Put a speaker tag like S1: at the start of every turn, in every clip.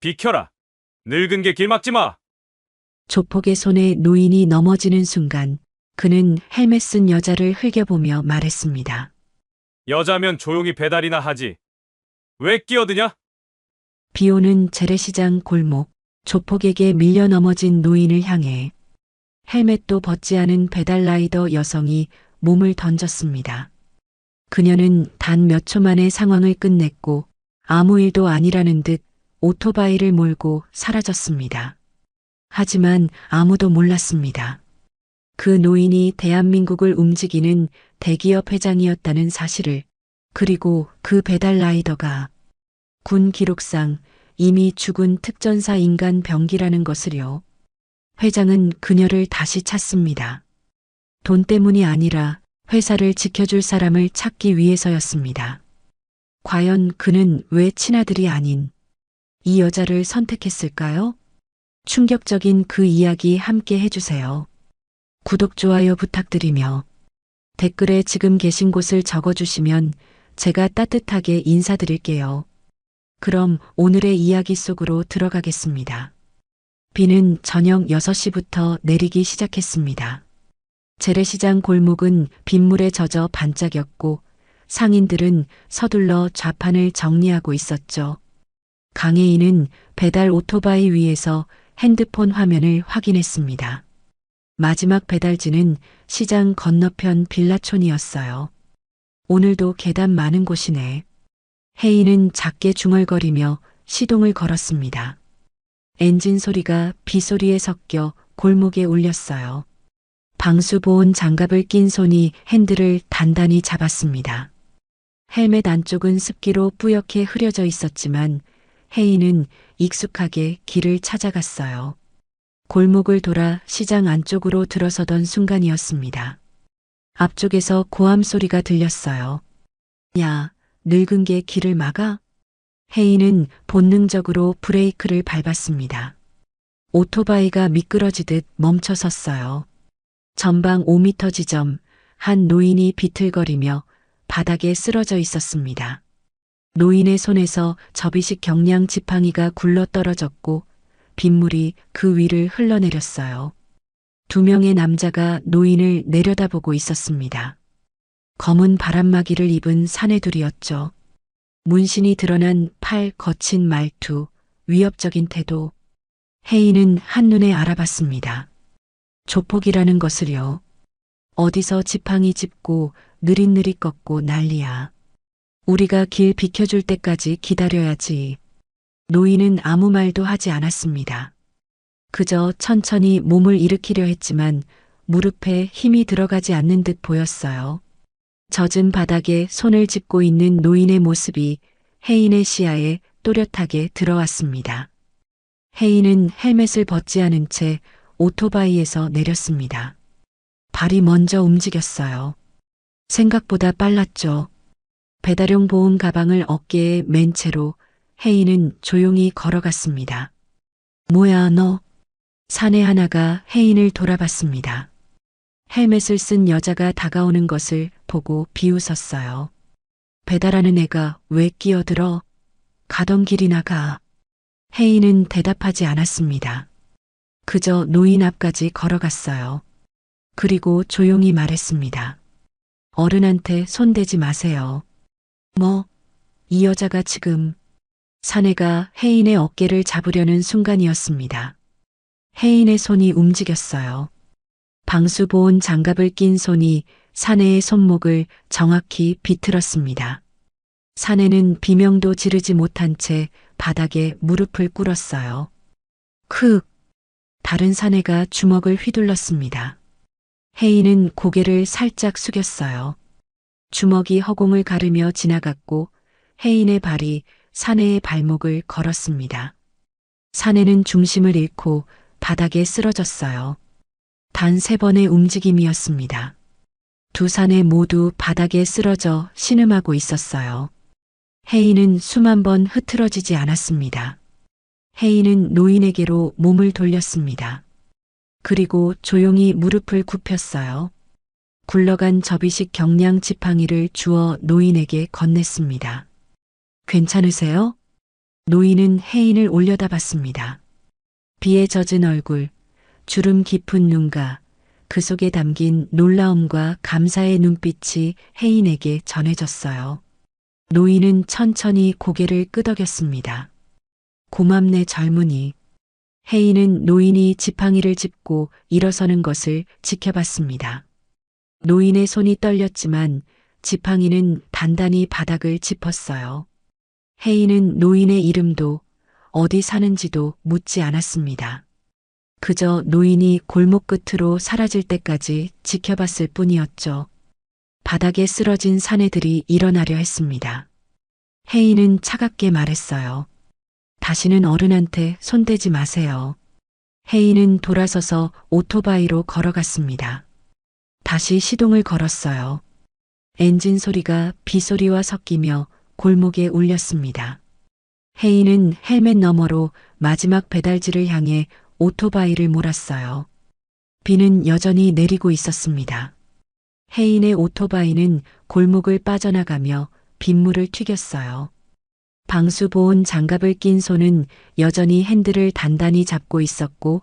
S1: 비켜라. 늙은 게 길 막지 마.
S2: 조폭의 손에 노인이 넘어지는 순간 그는 헬멧 쓴 여자를 흘겨보며 말했습니다.
S1: 여자면 조용히 배달이나 하지. 왜 끼어드냐?
S2: 비오는 재래시장 골목, 조폭에게 밀려 넘어진 노인을 향해 헬멧도 벗지 않은 배달라이더 여성이 몸을 던졌습니다. 그녀는 단 몇 초 만에 상황을 끝냈고 아무 일도 아니라는 듯 오토바이를 몰고 사라졌습니다. 하지만 아무도 몰랐습니다. 그 노인이 대한민국을 움직이는 대기업 회장이었다는 사실을, 그리고 그 배달 라이더가 군 기록상 이미 죽은 특전사 인간 병기라는 것을요. 회장은 그녀를 다시 찾습니다. 돈 때문이 아니라 회사를 지켜줄 사람을 찾기 위해서였습니다. 과연 그는 왜 친아들이 아닌 이 여자를 선택했을까요? 충격적인 그 이야기 함께 해주세요. 구독, 좋아요 부탁드리며 댓글에 지금 계신 곳을 적어주시면 제가 따뜻하게 인사드릴게요. 그럼 오늘의 이야기 속으로 들어가겠습니다. 비는 저녁 6시부터 내리기 시작했습니다. 재래시장 골목은 빗물에 젖어 반짝였고 상인들은 서둘러 좌판을 정리하고 있었죠. 강혜인은 배달 오토바이 위에서 핸드폰 화면을 확인했습니다. 마지막 배달지는 시장 건너편 빌라촌이었어요. 오늘도 계단 많은 곳이네. 혜인은 작게 중얼거리며 시동을 걸었습니다. 엔진 소리가 빗소리에 섞여 골목에 울렸어요. 방수보온 장갑을 낀 손이 핸들을 단단히 잡았습니다. 헬멧 안쪽은 습기로 뿌옇게 흐려져 있었지만 혜인은 익숙하게 길을 찾아갔어요. 골목을 돌아 시장 안쪽으로 들어서던 순간이었습니다. 앞쪽에서 고함 소리가 들렸어요. 야, 늙은 게 길을 막아? 혜인은 본능적으로 브레이크를 밟았습니다. 오토바이가 미끄러지듯 멈춰 섰어요. 전방 5m 지점, 한 노인이 비틀거리며 바닥에 쓰러져 있었습니다. 노인의 손에서 접이식 경량 지팡이가 굴러 떨어졌고 빗물이 그 위를 흘러내렸어요. 2명의 남자가 노인을 내려다보고 있었습니다. 검은 바람막이를 입은 사내들이었죠. 문신이 드러난 팔, 거친 말투, 위협적인 태도. 혜인은 한눈에 알아봤습니다. 조폭이라는 것을요. 어디서 지팡이 짚고 느릿느릿 걷고 난리야. 우리가 길 비켜줄 때까지 기다려야지. 노인은 아무 말도 하지 않았습니다. 그저 천천히 몸을 일으키려 했지만 무릎에 힘이 들어가지 않는 듯 보였어요. 젖은 바닥에 손을 짚고 있는 노인의 모습이 혜인의 시야에 또렷하게 들어왔습니다. 혜인은 헬멧을 벗지 않은 채 오토바이에서 내렸습니다. 발이 먼저 움직였어요. 생각보다 빨랐죠. 배달용 보온 가방을 어깨에 맨 채로 혜인은 조용히 걸어갔습니다. 뭐야 너? 사내 하나가 혜인을 돌아봤습니다. 헬멧을 쓴 여자가 다가오는 것을 보고 비웃었어요. 배달하는 애가 왜 끼어들어? 가던 길이나 가. 혜인은 대답하지 않았습니다. 그저 노인 앞까지 걸어갔어요. 그리고 조용히 말했습니다. 어른한테 손대지 마세요. 뭐? 이 여자가 지금... 사내가 혜인의 어깨를 잡으려는 순간이었습니다. 혜인의 손이 움직였어요. 방수보온 장갑을 낀 손이 사내의 손목을 정확히 비틀었습니다. 사내는 비명도 지르지 못한 채 바닥에 무릎을 꿇었어요. 크! 다른 사내가 주먹을 휘둘렀습니다. 혜인은 고개를 살짝 숙였어요. 주먹이 허공을 가르며 지나갔고 혜인의 발이 사내의 발목을 걸었습니다. 사내는 중심을 잃고 바닥에 쓰러졌어요. 단 3번의 움직임이었습니다. 두 사내 모두 바닥에 쓰러져 신음하고 있었어요. 혜인은 숨 한 번 흐트러지지 않았습니다. 혜인은 노인에게로 몸을 돌렸습니다. 그리고 조용히 무릎을 굽혔어요. 굴러간 접이식 경량 지팡이를 주워 노인에게 건넸습니다. 괜찮으세요? 노인은 혜인을 올려다봤습니다. 비에 젖은 얼굴, 주름 깊은 눈가, 그 속에 담긴 놀라움과 감사의 눈빛이 혜인에게 전해졌어요. 노인은 천천히 고개를 끄덕였습니다. 고맙네 젊은이. 혜인은 노인이 지팡이를 짚고 일어서는 것을 지켜봤습니다. 노인의 손이 떨렸지만 지팡이는 단단히 바닥을 짚었어요. 혜인은 노인의 이름도 어디 사는지도 묻지 않았습니다. 그저 노인이 골목 끝으로 사라질 때까지 지켜봤을 뿐이었죠. 바닥에 쓰러진 사내들이 일어나려 했습니다. 혜인은 차갑게 말했어요. 다시는 어른한테 손대지 마세요. 혜인은 돌아서서 오토바이로 걸어갔습니다. 다시 시동을 걸었어요. 엔진 소리가 비소리와 섞이며 골목에 울렸습니다. 혜인은 헬멧 너머로 마지막 배달지를 향해 오토바이를 몰았어요. 비는 여전히 내리고 있었습니다. 혜인의 오토바이는 골목을 빠져나가며 빗물을 튀겼어요. 방수 보온 장갑을 낀 손은 여전히 핸들을 단단히 잡고 있었고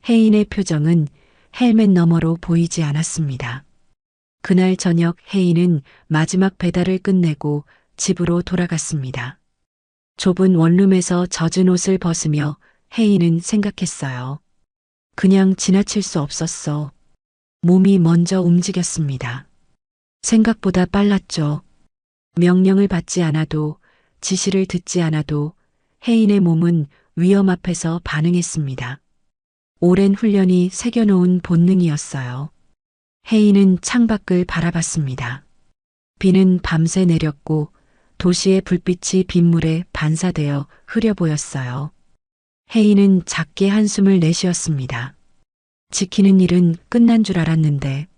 S2: 혜인의 표정은 헬멧 너머로 보이지 않았습니다. 그날 저녁 혜인은 마지막 배달을 끝내고 집으로 돌아갔습니다. 좁은 원룸에서 젖은 옷을 벗으며 혜인은 생각했어요. 그냥 지나칠 수 없었어. 몸이 먼저 움직였습니다. 생각보다 빨랐죠. 명령을 받지 않아도 지시를 듣지 않아도 혜인의 몸은 위험 앞에서 반응했습니다. 오랜 훈련이 새겨놓은 본능이었어요. 혜인은 창밖을 바라봤습니다. 비는 밤새 내렸고 도시의 불빛이 빗물에 반사되어 흐려 보였어요. 혜인은 작게 한숨을 내쉬었습니다. 지키는 일은 끝난 줄 알았는데,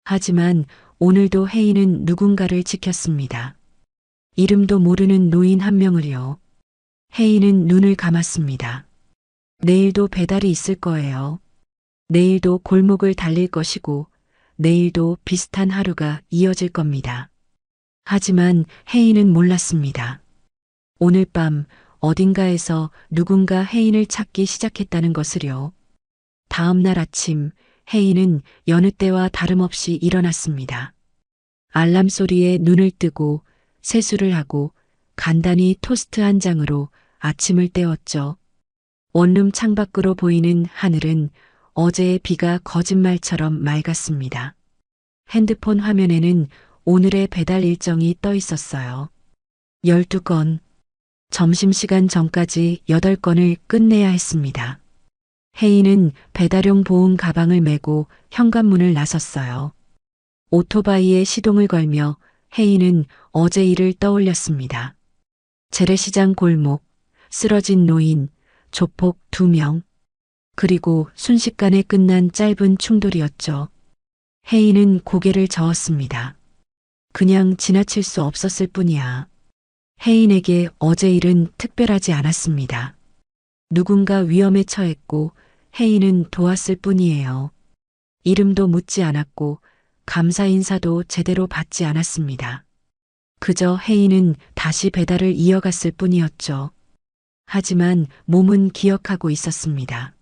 S2: 하지만 오늘도 혜인은 누군가를 지켰습니다. 이름도 모르는 노인 한 명을요. 혜인은 눈을 감았습니다. 내일도 배달이 있을 거예요. 내일도 골목을 달릴 것이고, 내일도 비슷한 하루가 이어질 겁니다. 하지만 혜인은 몰랐습니다. 오늘 밤 어딘가에서 누군가 혜인을 찾기 시작했다는 것을요. 다음 날 아침 혜인은 여느 때와 다름없이 일어났습니다. 알람 소리에 눈을 뜨고 세수를 하고 간단히 토스트 한 장으로 아침을 때웠죠. 원룸 창밖으로 보이는 하늘은 어제의 비가 거짓말처럼 맑았습니다. 핸드폰 화면에는 오늘의 배달 일정이 떠 있었어요. 12건. 점심시간 전까지 8건을 끝내야 했습니다. 혜인은 배달용 보온 가방을 메고 현관문을 나섰어요. 오토바이에 시동을 걸며 혜인은 어제 일을 떠올렸습니다. 재래시장 골목, 쓰러진 노인, 조폭 2명, 그리고 순식간에 끝난 짧은 충돌이었죠. 혜인은 고개를 저었습니다. 그냥 지나칠 수 없었을 뿐이야. 혜인에게 어제 일은 특별하지 않았습니다. 누군가 위험에 처했고 혜인은 도왔을 뿐이에요. 이름도 묻지 않았고 감사 인사도 제대로 받지 않았습니다. 그저 혜인은 다시 배달을 이어갔을 뿐이었죠. 하지만 몸은 기억하고 있었습니다.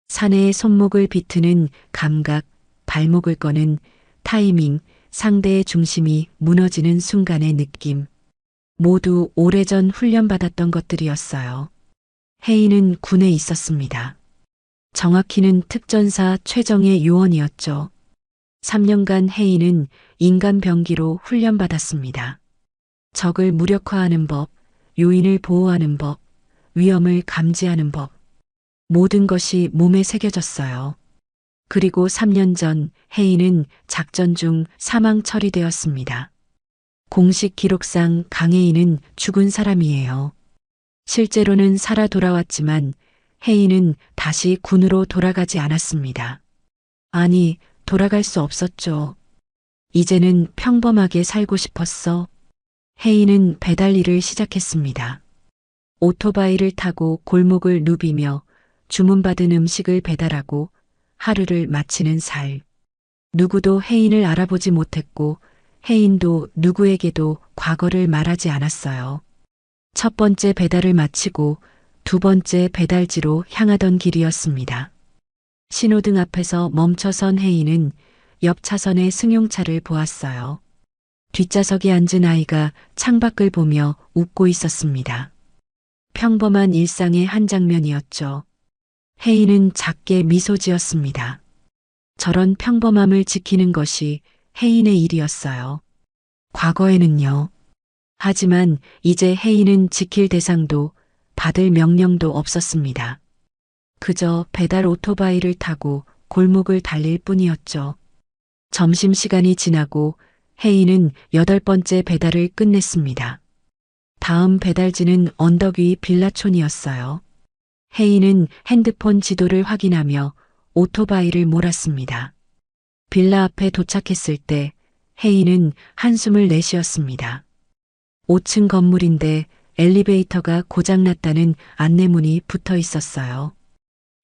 S2: 사내의 손목을 비트는 감각, 발목을 꺼는 타이밍, 상대의 중심이 무너지는 순간의 느낌. 모두 오래전 훈련받았던 것들이었어요. 혜인은 군에 있었습니다. 정확히는 특전사 최정의 요원이었죠. 3년간 혜인은 인간병기로 훈련받았습니다. 적을 무력화하는 법, 요인을 보호하는 법, 위험을 감지하는 법. 모든 것이 몸에 새겨졌어요. 그리고 3년 전 혜인은 작전 중 사망 처리되었습니다. 공식 기록상 강혜인은 죽은 사람이에요. 실제로는 살아 돌아왔지만 혜인은 다시 군으로 돌아가지 않았습니다. 아니, 돌아갈 수 없었죠. 이제는 평범하게 살고 싶었어. 혜인은 배달 일을 시작했습니다. 오토바이를 타고 골목을 누비며 주문받은 음식을 배달하고 하루를 마치는 살. 누구도 혜인을 알아보지 못했고 혜인도 누구에게도 과거를 말하지 않았어요. 첫 번째 배달을 마치고 두 번째 배달지로 향하던 길이었습니다. 신호등 앞에서 멈춰선 혜인은 옆 차선의 승용차를 보았어요. 뒷좌석에 앉은 아이가 창밖을 보며 웃고 있었습니다. 평범한 일상의 한 장면이었죠. 혜인은 작게 미소 지었습니다. 저런 평범함을 지키는 것이 혜인의 일이었어요. 과거에는요. 하지만 이제 혜인은 지킬 대상도 받을 명령도 없었습니다. 그저 배달 오토바이를 타고 골목을 달릴 뿐이었죠. 점심시간이 지나고 혜인은 8번째 배달을 끝냈습니다. 다음 배달지는 언덕 위 빌라촌이었어요. 혜인은 핸드폰 지도를 확인하며 오토바이를 몰았습니다. 빌라 앞에 도착했을 때 혜인은 한숨을 내쉬었습니다. 5층 건물인데 엘리베이터가 고장났다는 안내문이 붙어 있었어요.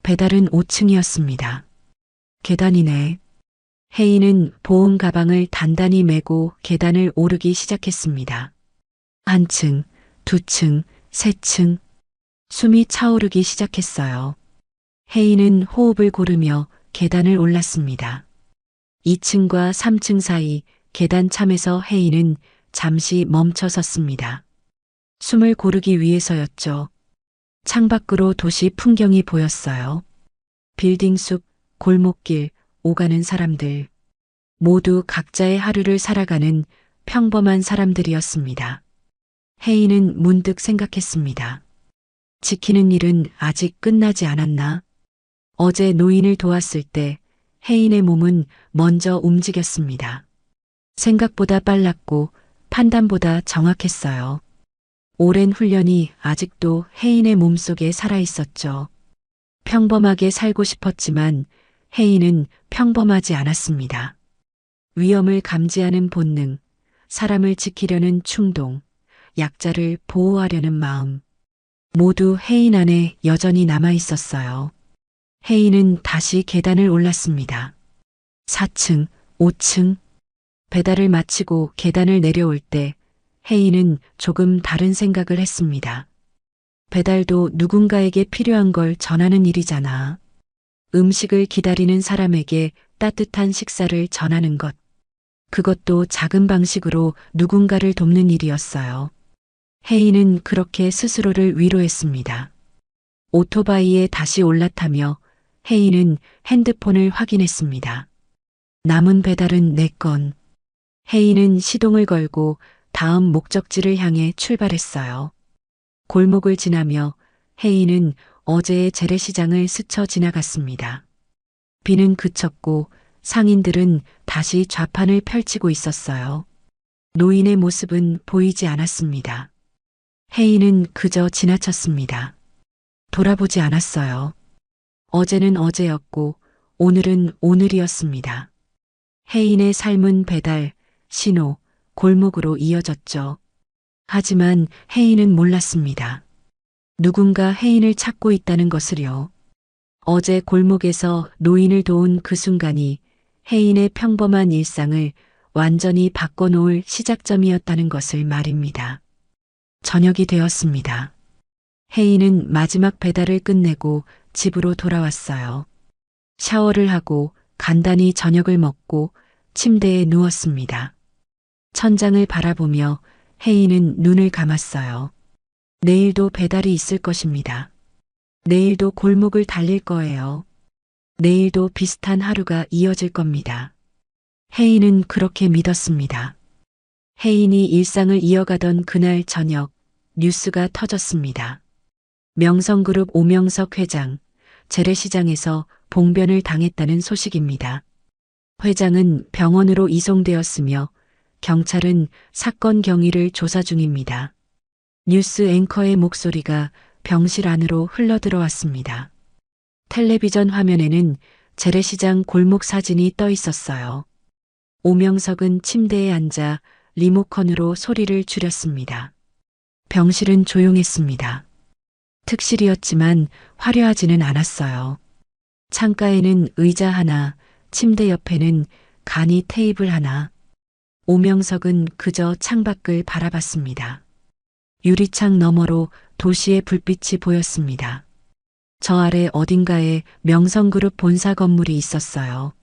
S2: 배달은 5층이었습니다. 계단이네. 혜인은 보온 가방을 단단히 메고 계단을 오르기 시작했습니다. 1층, 2층, 3층. 숨이 차오르기 시작했어요. 혜인은 호흡을 고르며 계단을 올랐습니다. 2층과 3층 사이 계단 참에서 혜인은 잠시 멈춰 섰습니다. 숨을 고르기 위해서였죠. 창밖으로 도시 풍경이 보였어요. 빌딩 숲, 골목길, 오가는 사람들. 모두 각자의 하루를 살아가는 평범한 사람들이었습니다. 혜인은 문득 생각했습니다. 지키는 일은 아직 끝나지 않았나? 어제 노인을 도왔을 때 혜인의 몸은 먼저 움직였습니다. 생각보다 빨랐고 판단보다 정확했어요. 오랜 훈련이 아직도 혜인의 몸속에 살아있었죠. 평범하게 살고 싶었지만 혜인은 평범하지 않았습니다. 위험을 감지하는 본능, 사람을 지키려는 충동, 약자를 보호하려는 마음. 모두 혜인 안에 여전히 남아 있었어요. 혜인은 다시 계단을 올랐습니다. 4층, 5층. 배달을 마치고 계단을 내려올 때 혜인은 조금 다른 생각을 했습니다. 배달도 누군가에게 필요한 걸 전하는 일이잖아. 음식을 기다리는 사람에게 따뜻한 식사를 전하는 것. 그것도 작은 방식으로 누군가를 돕는 일이었어요. 혜인은 그렇게 스스로를 위로했습니다. 오토바이에 다시 올라타며 혜인은 핸드폰을 확인했습니다. 남은 배달은 4건. 혜인은 시동을 걸고 다음 목적지를 향해 출발했어요. 골목을 지나며 혜인은 어제의 재래시장을 스쳐 지나갔습니다. 비는 그쳤고 상인들은 다시 좌판을 펼치고 있었어요. 노인의 모습은 보이지 않았습니다. 혜인은 그저 지나쳤습니다. 돌아보지 않았어요. 어제는 어제였고 오늘은 오늘이었습니다. 혜인의 삶은 배달, 신호, 골목으로 이어졌죠. 하지만 혜인은 몰랐습니다. 누군가 혜인을 찾고 있다는 것을요. 어제 골목에서 노인을 도운 그 순간이 혜인의 평범한 일상을 완전히 바꿔놓을 시작점이었다는 것을 말입니다. 저녁이 되었습니다. 혜인은 마지막 배달을 끝내고 집으로 돌아왔어요. 샤워를 하고 간단히 저녁을 먹고 침대에 누웠습니다. 천장을 바라보며 혜인은 눈을 감았어요. 내일도 배달이 있을 것입니다. 내일도 골목을 달릴 거예요. 내일도 비슷한 하루가 이어질 겁니다. 혜인은 그렇게 믿었습니다. 혜인이 일상을 이어가던 그날 저녁 뉴스가 터졌습니다. 명성그룹 오명석 회장, 재래시장에서 봉변을 당했다는 소식입니다. 회장은 병원으로 이송되었으며 경찰은 사건 경위를 조사 중입니다. 뉴스 앵커의 목소리가 병실 안으로 흘러들어왔습니다. 텔레비전 화면에는 재래시장 골목 사진이 떠 있었어요. 오명석은 침대에 앉아 리모컨으로 소리를 줄였습니다. 병실은 조용했습니다. 특실이었지만 화려하지는 않았어요. 창가에는 의자 하나, 침대 옆에는 간이 테이블 하나. 오명석은 그저 창밖을 바라봤습니다. 유리창 너머로 도시의 불빛이 보였습니다. 저 아래 어딘가에 명성그룹 본사 건물이 있었어요.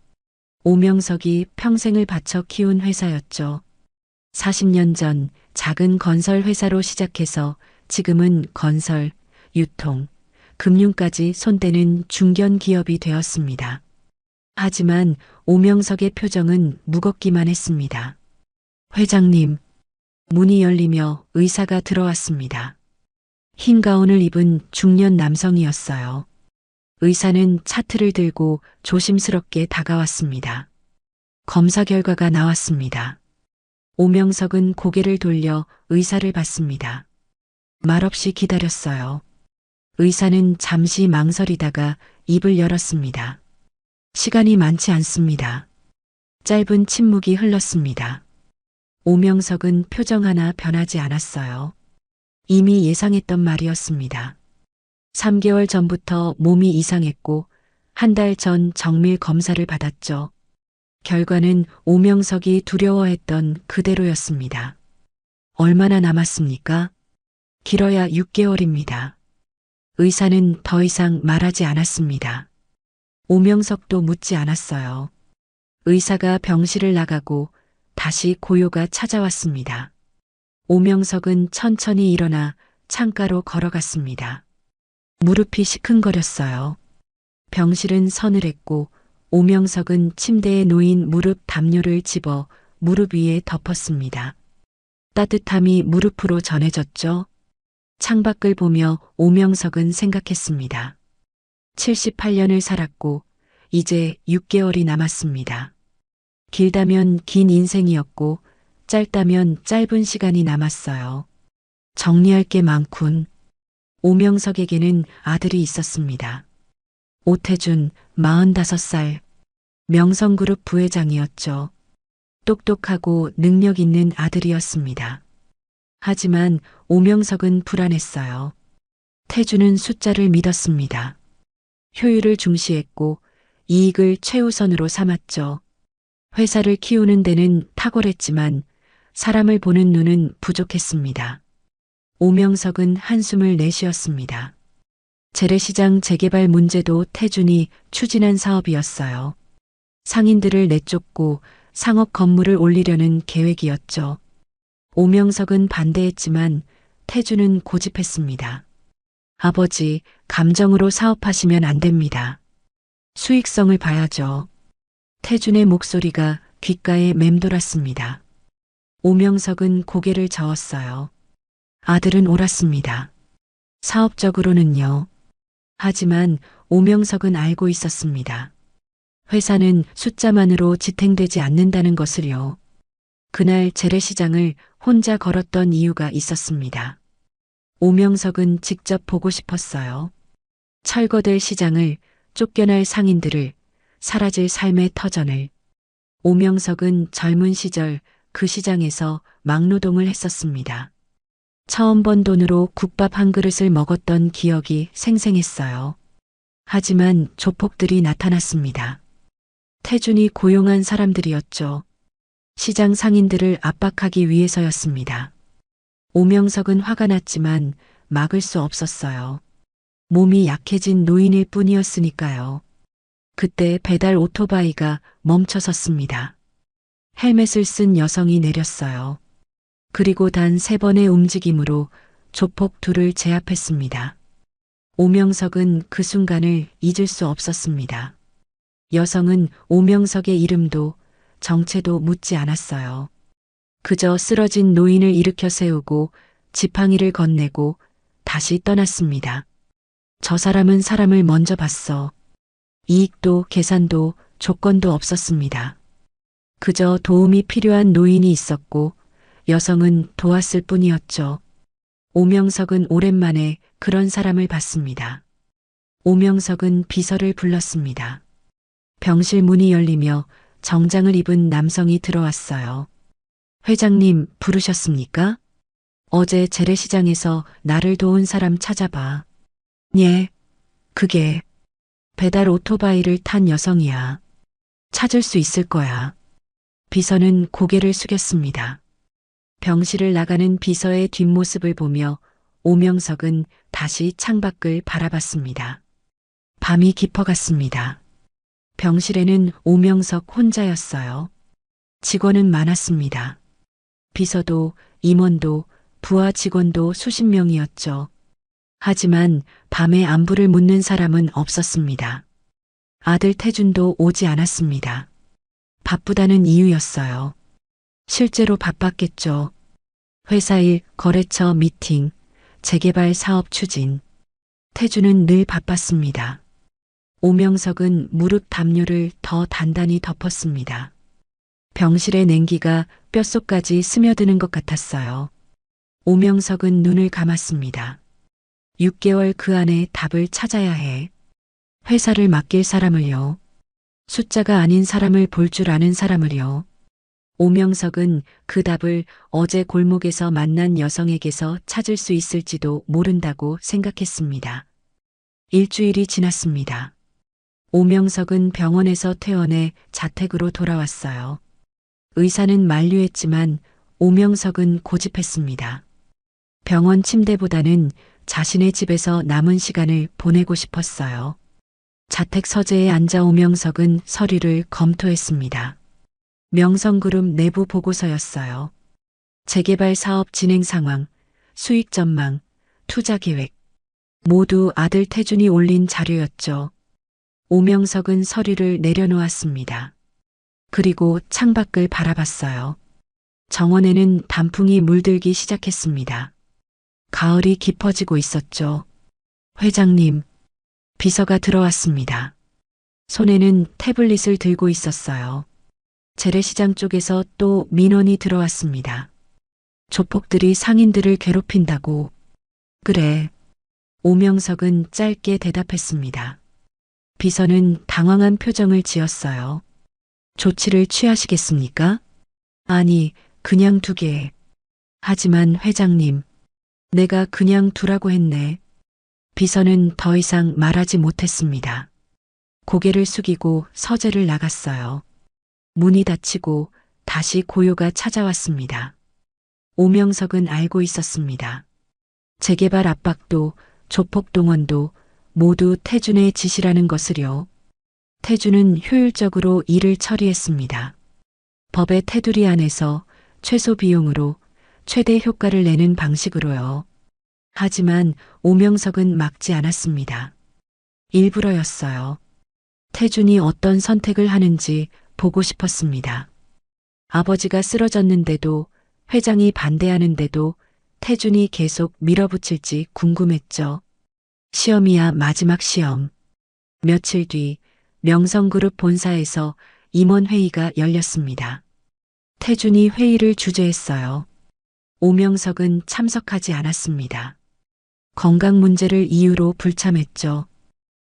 S2: 오명석이 평생을 바쳐 키운 회사였죠. 40년 전 작은 건설 회사로 시작해서 지금은 건설, 유통, 금융까지 손대는 중견 기업이 되었습니다. 하지만 오명석의 표정은 무겁기만 했습니다. 회장님, 문이 열리며 의사가 들어왔습니다. 흰 가운을 입은 중년 남성이었어요. 의사는 차트를 들고 조심스럽게 다가왔습니다. 검사 결과가 나왔습니다. 오명석은 고개를 돌려 의사를 봤습니다. 말없이 기다렸어요. 의사는 잠시 망설이다가 입을 열었습니다. 시간이 많지 않습니다. 짧은 침묵이 흘렀습니다. 오명석은 표정 하나 변하지 않았어요. 이미 예상했던 말이었습니다. 3개월 전부터 몸이 이상했고 한 달 전 정밀 검사를 받았죠. 결과는 오명석이 두려워했던 그대로였습니다. 얼마나 남았습니까? 길어야 6개월입니다. 의사는 더 이상 말하지 않았습니다. 오명석도 묻지 않았어요. 의사가 병실을 나가고 다시 고요가 찾아왔습니다. 오명석은 천천히 일어나 창가로 걸어갔습니다. 무릎이 시큰거렸어요. 병실은 서늘했고 오명석은 침대에 놓인 무릎 담요를 집어 무릎 위에 덮었습니다. 따뜻함이 무릎으로 전해졌죠. 창밖을 보며 오명석은 생각했습니다. 78년을 살았고 이제 6개월이 남았습니다. 길다면 긴 인생이었고 짧다면 짧은 시간이 남았어요. 정리할 게 많군. 오명석에게는 아들이 있었습니다. 오태준, 45살. 명성그룹 부회장이었죠. 똑똑하고 능력 있는 아들이었습니다. 하지만 오명석은 불안했어요. 태준은 숫자를 믿었습니다. 효율을 중시했고 이익을 최우선으로 삼았죠. 회사를 키우는 데는 탁월했지만 사람을 보는 눈은 부족했습니다. 오명석은 한숨을 내쉬었습니다. 재래시장 재개발 문제도 태준이 추진한 사업이었어요. 상인들을 내쫓고 상업 건물을 올리려는 계획이었죠. 오명석은 반대했지만 태준은 고집했습니다. 아버지, 감정으로 사업하시면 안 됩니다. 수익성을 봐야죠. 태준의 목소리가 귓가에 맴돌았습니다. 오명석은 고개를 저었어요. 아들은 옳았습니다. 사업적으로는요. 하지만 오명석은 알고 있었습니다. 회사는 숫자만으로 지탱되지 않는다는 것을요. 그날 재래시장을 혼자 걸었던 이유가 있었습니다. 오명석은 직접 보고 싶었어요. 철거될 시장을, 쫓겨날 상인들을, 사라질 삶의 터전을. 오명석은 젊은 시절 그 시장에서 막노동을 했었습니다. 처음 번 돈으로 국밥 한 그릇을 먹었던 기억이 생생했어요. 하지만 조폭들이 나타났습니다. 태준이 고용한 사람들이었죠. 시장 상인들을 압박하기 위해서였습니다. 오명석은 화가 났지만 막을 수 없었어요. 몸이 약해진 노인일 뿐이었으니까요. 그때 배달 오토바이가 멈춰섰습니다. 헬멧을 쓴 여성이 내렸어요. 그리고 단 3번의 움직임으로 조폭 둘을 제압했습니다. 오명석은 그 순간을 잊을 수 없었습니다. 여성은 오명석의 이름도 정체도 묻지 않았어요. 그저 쓰러진 노인을 일으켜 세우고 지팡이를 건네고 다시 떠났습니다. 저 사람은 사람을 먼저 봤어. 이익도 계산도 조건도 없었습니다. 그저 도움이 필요한 노인이 있었고 여성은 도왔을 뿐이었죠. 오명석은 오랜만에 그런 사람을 봤습니다. 오명석은 비서를 불렀습니다. 병실 문이 열리며 정장을 입은 남성이 들어왔어요. 회장님 부르셨습니까? 어제 재래시장에서 나를 도운 사람 찾아봐. 예, 그게 배달 오토바이를 탄 여성이야. 찾을 수 있을 거야. 비서는 고개를 숙였습니다. 병실을 나가는 비서의 뒷모습을 보며 오명석은 다시 창밖을 바라봤습니다. 밤이 깊어갔습니다. 병실에는 오명석 혼자였어요. 직원은 많았습니다. 비서도, 임원도, 부하 직원도 수십 명이었죠. 하지만 밤에 안부를 묻는 사람은 없었습니다. 아들 태준도 오지 않았습니다. 바쁘다는 이유였어요. 실제로 바빴겠죠. 회사 일, 거래처 미팅, 재개발 사업 추진. 태준은 늘 바빴습니다. 오명석은 무릎 담요를 더 단단히 덮었습니다. 병실의 냉기가 뼛속까지 스며드는 것 같았어요. 오명석은 눈을 감았습니다. 6개월 그 안에 답을 찾아야 해. 회사를 맡길 사람을요. 숫자가 아닌 사람을 볼 줄 아는 사람을요. 오명석은 그 답을 어제 골목에서 만난 여성에게서 찾을 수 있을지도 모른다고 생각했습니다. 일주일이 지났습니다. 오명석은 병원에서 퇴원해 자택으로 돌아왔어요. 의사는 만류했지만 오명석은 고집했습니다. 병원 침대보다는 자신의 집에서 남은 시간을 보내고 싶었어요. 자택 서재에 앉아 오명석은 서류를 검토했습니다. 명성그룹 내부 보고서였어요. 재개발 사업 진행 상황, 수익 전망, 투자 계획. 모두 아들 태준이 올린 자료였죠. 오명석은 서류를 내려놓았습니다. 그리고 창밖을 바라봤어요. 정원에는 단풍이 물들기 시작했습니다. 가을이 깊어지고 있었죠. 회장님, 비서가 들어왔습니다. 손에는 태블릿을 들고 있었어요. 재래시장 쪽에서 또 민원이 들어왔습니다. 조폭들이 상인들을 괴롭힌다고. 그래. 오명석은 짧게 대답했습니다. 비서는 당황한 표정을 지었어요. 조치를 취하시겠습니까? 아니, 그냥 두게. 하지만 회장님, 내가 그냥 두라고 했네. 비서는 더 이상 말하지 못했습니다. 고개를 숙이고 서재를 나갔어요. 문이 닫히고 다시 고요가 찾아왔습니다. 오명석은 알고 있었습니다. 재개발 압박도 조폭 동원도 모두 태준의 지시라는 것을요. 태준은 효율적으로 일을 처리했습니다. 법의 테두리 안에서 최소 비용으로 최대 효과를 내는 방식으로요. 하지만 오명석은 막지 않았습니다. 일부러였어요. 태준이 어떤 선택을 하는지 보고 싶었습니다. 아버지가 쓰러졌는데도, 회장이 반대하는데도 태준이 계속 밀어붙일지 궁금했죠. 시험이야 마지막 시험. 며칠 뒤 명성그룹 본사에서 임원회의가 열렸습니다. 태준이 회의를 주재했어요. 오명석은 참석하지 않았습니다. 건강 문제를 이유로 불참했죠.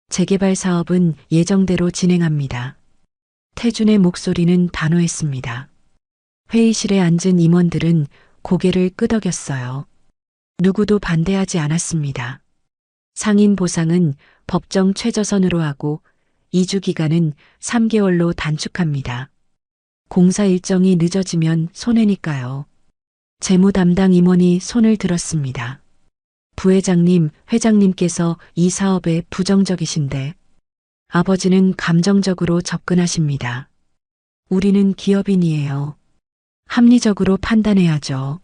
S2: 재개발 사업은 예정대로 진행합니다. 태준의 목소리는 단호했습니다. 회의실에 앉은 임원들은 고개를 끄덕였어요. 누구도 반대하지 않았습니다. 상인 보상은 법정 최저선으로 하고 2주 기간은 3개월로 단축합니다. 공사 일정이 늦어지면 손해니까요. 재무 담당 임원이 손을 들었습니다. 부회장님, 회장님께서 이 사업에 부정적이신데 아버지는 감정적으로 접근하십니다. 우리는 기업인이에요. 합리적으로 판단해야죠.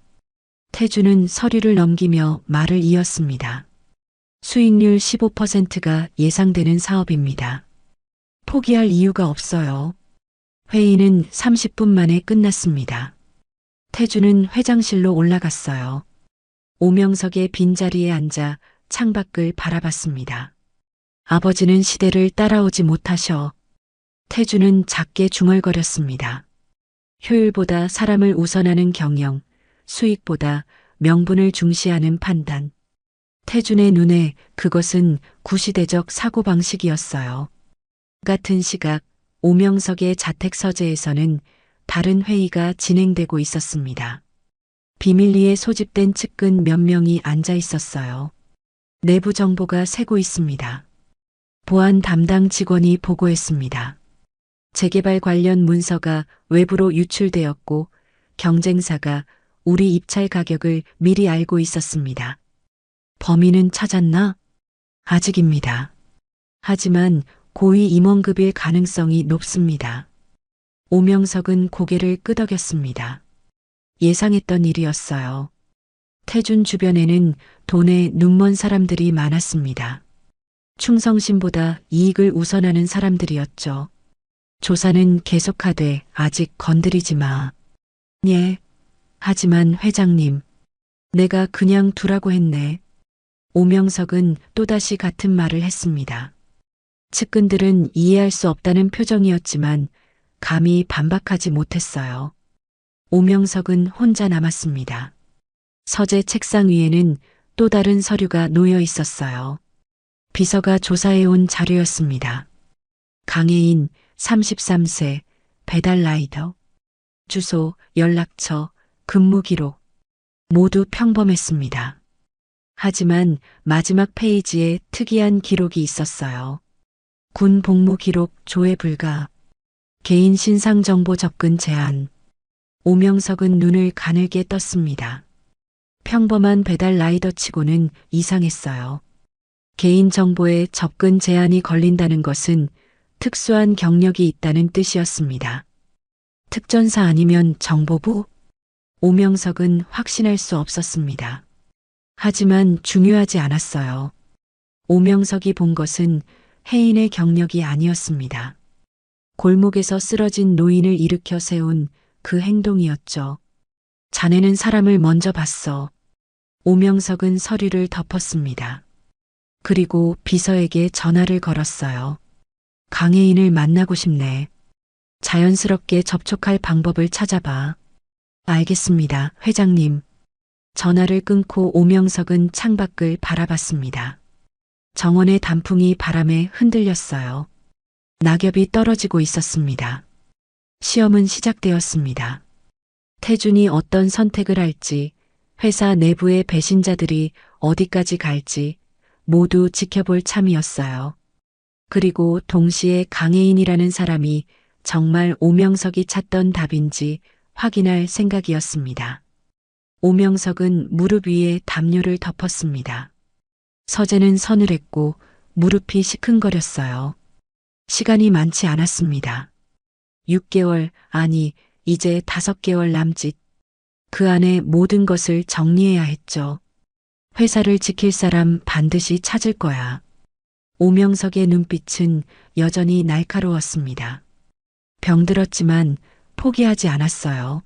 S2: 태준은 서류를 넘기며 말을 이었습니다. 수익률 15%가 예상되는 사업입니다. 포기할 이유가 없어요. 회의는 30분 만에 끝났습니다. 태준은 회장실로 올라갔어요. 오명석의 빈자리에 앉아 창밖을 바라봤습니다. 아버지는 시대를 따라오지 못하셔. 태준은 작게 중얼거렸습니다. 효율보다 사람을 우선하는 경영, 수익보다 명분을 중시하는 판단. 태준의 눈에 그것은 구시대적 사고방식이었어요. 같은 시각 오명석의 자택 서재에서는 다른 회의가 진행되고 있었습니다. 비밀리에 소집된 측근 몇 명이 앉아 있었어요. 내부 정보가 새고 있습니다. 보안 담당 직원이 보고했습니다. 재개발 관련 문서가 외부로 유출되었고 경쟁사가 우리 입찰 가격을 미리 알고 있었습니다. 범인은 찾았나? 아직입니다. 하지만 고위 임원급일 가능성이 높습니다. 오명석은 고개를 끄덕였습니다. 예상했던 일이었어요. 태준 주변에는 돈에 눈먼 사람들이 많았습니다. 충성심보다 이익을 우선하는 사람들이었죠. 조사는 계속하되 아직 건드리지 마. 예. 하지만 회장님, 내가 그냥 두라고 했네. 오명석은 또다시 같은 말을 했습니다. 측근들은 이해할 수 없다는 표정이었지만 감히 반박하지 못했어요. 오명석은 혼자 남았습니다. 서재 책상 위에는 또 다른 서류가 놓여 있었어요. 비서가 조사해온 자료였습니다. 강혜인 33세 배달 라이더. 주소, 연락처, 근무 기록 모두 평범했습니다. 하지만 마지막 페이지에 특이한 기록이 있었어요. 군 복무 기록 조회 불가. 개인 신상 정보 접근 제한. 오명석은 눈을 가늘게 떴습니다. 평범한 배달 라이더치고는 이상했어요. 개인 정보에 접근 제한이 걸린다는 것은 특수한 경력이 있다는 뜻이었습니다. 특전사 아니면 정보부? 오명석은 확신할 수 없었습니다. 하지만 중요하지 않았어요. 오명석이 본 것은 혜인의 경력이 아니었습니다. 골목에서 쓰러진 노인을 일으켜 세운 그 행동이었죠. 자네는 사람을 먼저 봤어. 오명석은 서류를 덮었습니다. 그리고 비서에게 전화를 걸었어요. 강혜인을 만나고 싶네. 자연스럽게 접촉할 방법을 찾아봐. 알겠습니다, 회장님. 전화를 끊고 오명석은 창밖을 바라봤습니다. 정원의 단풍이 바람에 흔들렸어요. 낙엽이 떨어지고 있었습니다. 시험은 시작되었습니다. 태준이 어떤 선택을 할지, 회사 내부의 배신자들이 어디까지 갈지 모두 지켜볼 참이었어요. 그리고 동시에 강혜인이라는 사람이 정말 오명석이 찾던 답인지 확인할 생각이었습니다. 오명석은 무릎 위에 담요를 덮었습니다. 서재는 서늘했고 무릎이 시큰거렸어요. 시간이 많지 않았습니다. 6개월, 아니, 이제 5개월 남짓. 그 안에 모든 것을 정리해야 했죠. 회사를 지킬 사람 반드시 찾을 거야. 오명석의 눈빛은 여전히 날카로웠습니다. 병들었지만 포기하지 않았어요.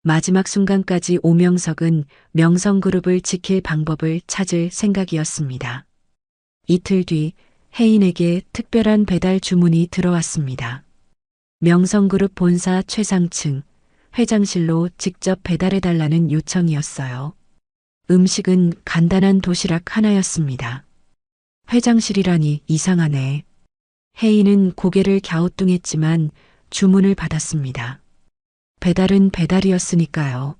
S2: 마지막 순간까지 오명석은 명성그룹을 지킬 방법을 찾을 생각이었습니다. 이틀 뒤 혜인에게 특별한 배달 주문이 들어왔습니다. 명성그룹 본사 최상층 회장실로 직접 배달해달라는 요청이었어요. 음식은 간단한 도시락 하나였습니다. 회장실이라니 이상하네. 혜인은 고개를 갸우뚱했지만 주문을 받았습니다. 배달은 배달이었으니까요.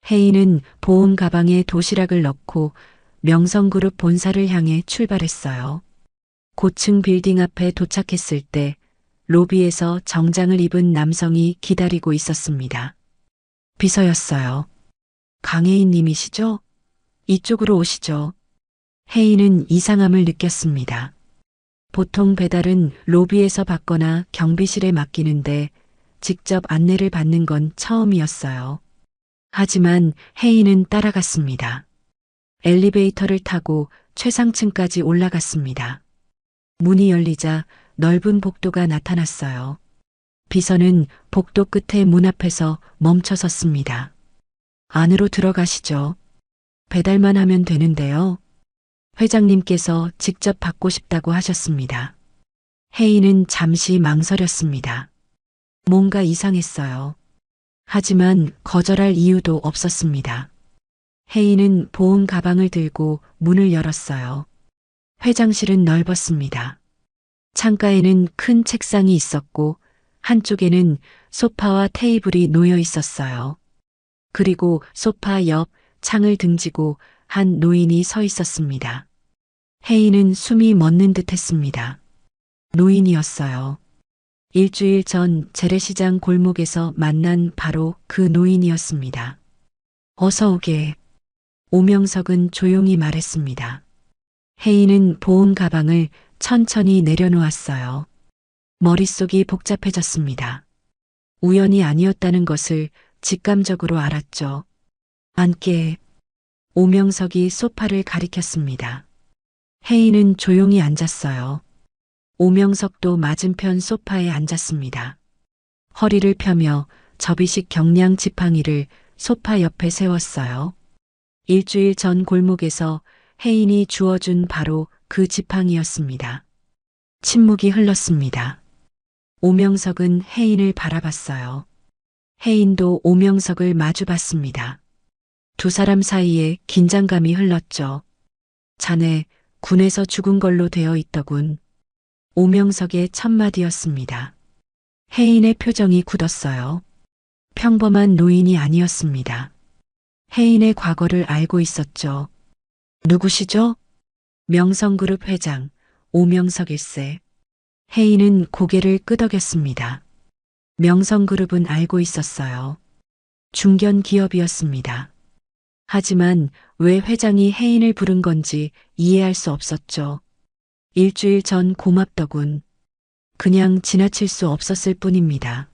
S2: 혜인은 보온 가방에 도시락을 넣고 명성그룹 본사를 향해 출발했어요. 고층 빌딩 앞에 도착했을 때 로비에서 정장을 입은 남성이 기다리고 있었습니다. 비서였어요. 강혜인 님이시죠? 이쪽으로 오시죠. 혜인은 이상함을 느꼈습니다. 보통 배달은 로비에서 받거나 경비실에 맡기는데 직접 안내를 받는 건 처음이었어요. 하지만 혜인은 따라갔습니다. 엘리베이터를 타고 최상층까지 올라갔습니다. 문이 열리자 넓은 복도가 나타났어요. 비서는 복도 끝에 문 앞에서 멈춰 섰습니다. 안으로 들어가시죠. 배달만 하면 되는데요. 회장님께서 직접 받고 싶다고 하셨습니다. 혜인은 잠시 망설였습니다. 뭔가 이상했어요. 하지만 거절할 이유도 없었습니다. 혜인은 보온 가방을 들고 문을 열었어요. 회장실은 넓었습니다. 창가에는 큰 책상이 있었고 한쪽에는 소파와 테이블이 놓여 있었어요. 그리고 소파 옆 창을 등지고 한 노인이 서 있었습니다. 혜인은 숨이 멎는 듯 했습니다. 노인이었어요. 일주일 전 재래시장 골목에서 만난 바로 그 노인이었습니다. 어서 오게. 오명석은 조용히 말했습니다. 혜인은 보온 가방을 천천히 내려놓았어요. 머릿속이 복잡해졌습니다. 우연이 아니었다는 것을 직감적으로 알았죠. 앉게. 오명석이 소파를 가리켰습니다. 혜인은 조용히 앉았어요. 오명석도 맞은편 소파에 앉았습니다. 허리를 펴며 접이식 경량 지팡이를 소파 옆에 세웠어요. 일주일 전 골목에서 혜인이 주워준 바로 그 지팡이였습니다. 침묵이 흘렀습니다. 오명석은 혜인을 바라봤어요. 혜인도 오명석을 마주봤습니다. 두 사람 사이에 긴장감이 흘렀죠. 자네 군에서 죽은 걸로 되어 있더군. 오명석의 첫마디였습니다. 혜인의 표정이 굳었어요. 평범한 노인이 아니었습니다. 혜인의 과거를 알고 있었죠. 누구시죠? 명성그룹 회장 오명석일세. 혜인은 고개를 끄덕였습니다. 명성그룹은 알고 있었어요. 중견 기업이었습니다. 하지만 왜 회장이 혜인을 부른 건지 이해할 수 없었죠. 일주일 전 고맙더군. 그냥 지나칠 수 없었을 뿐입니다.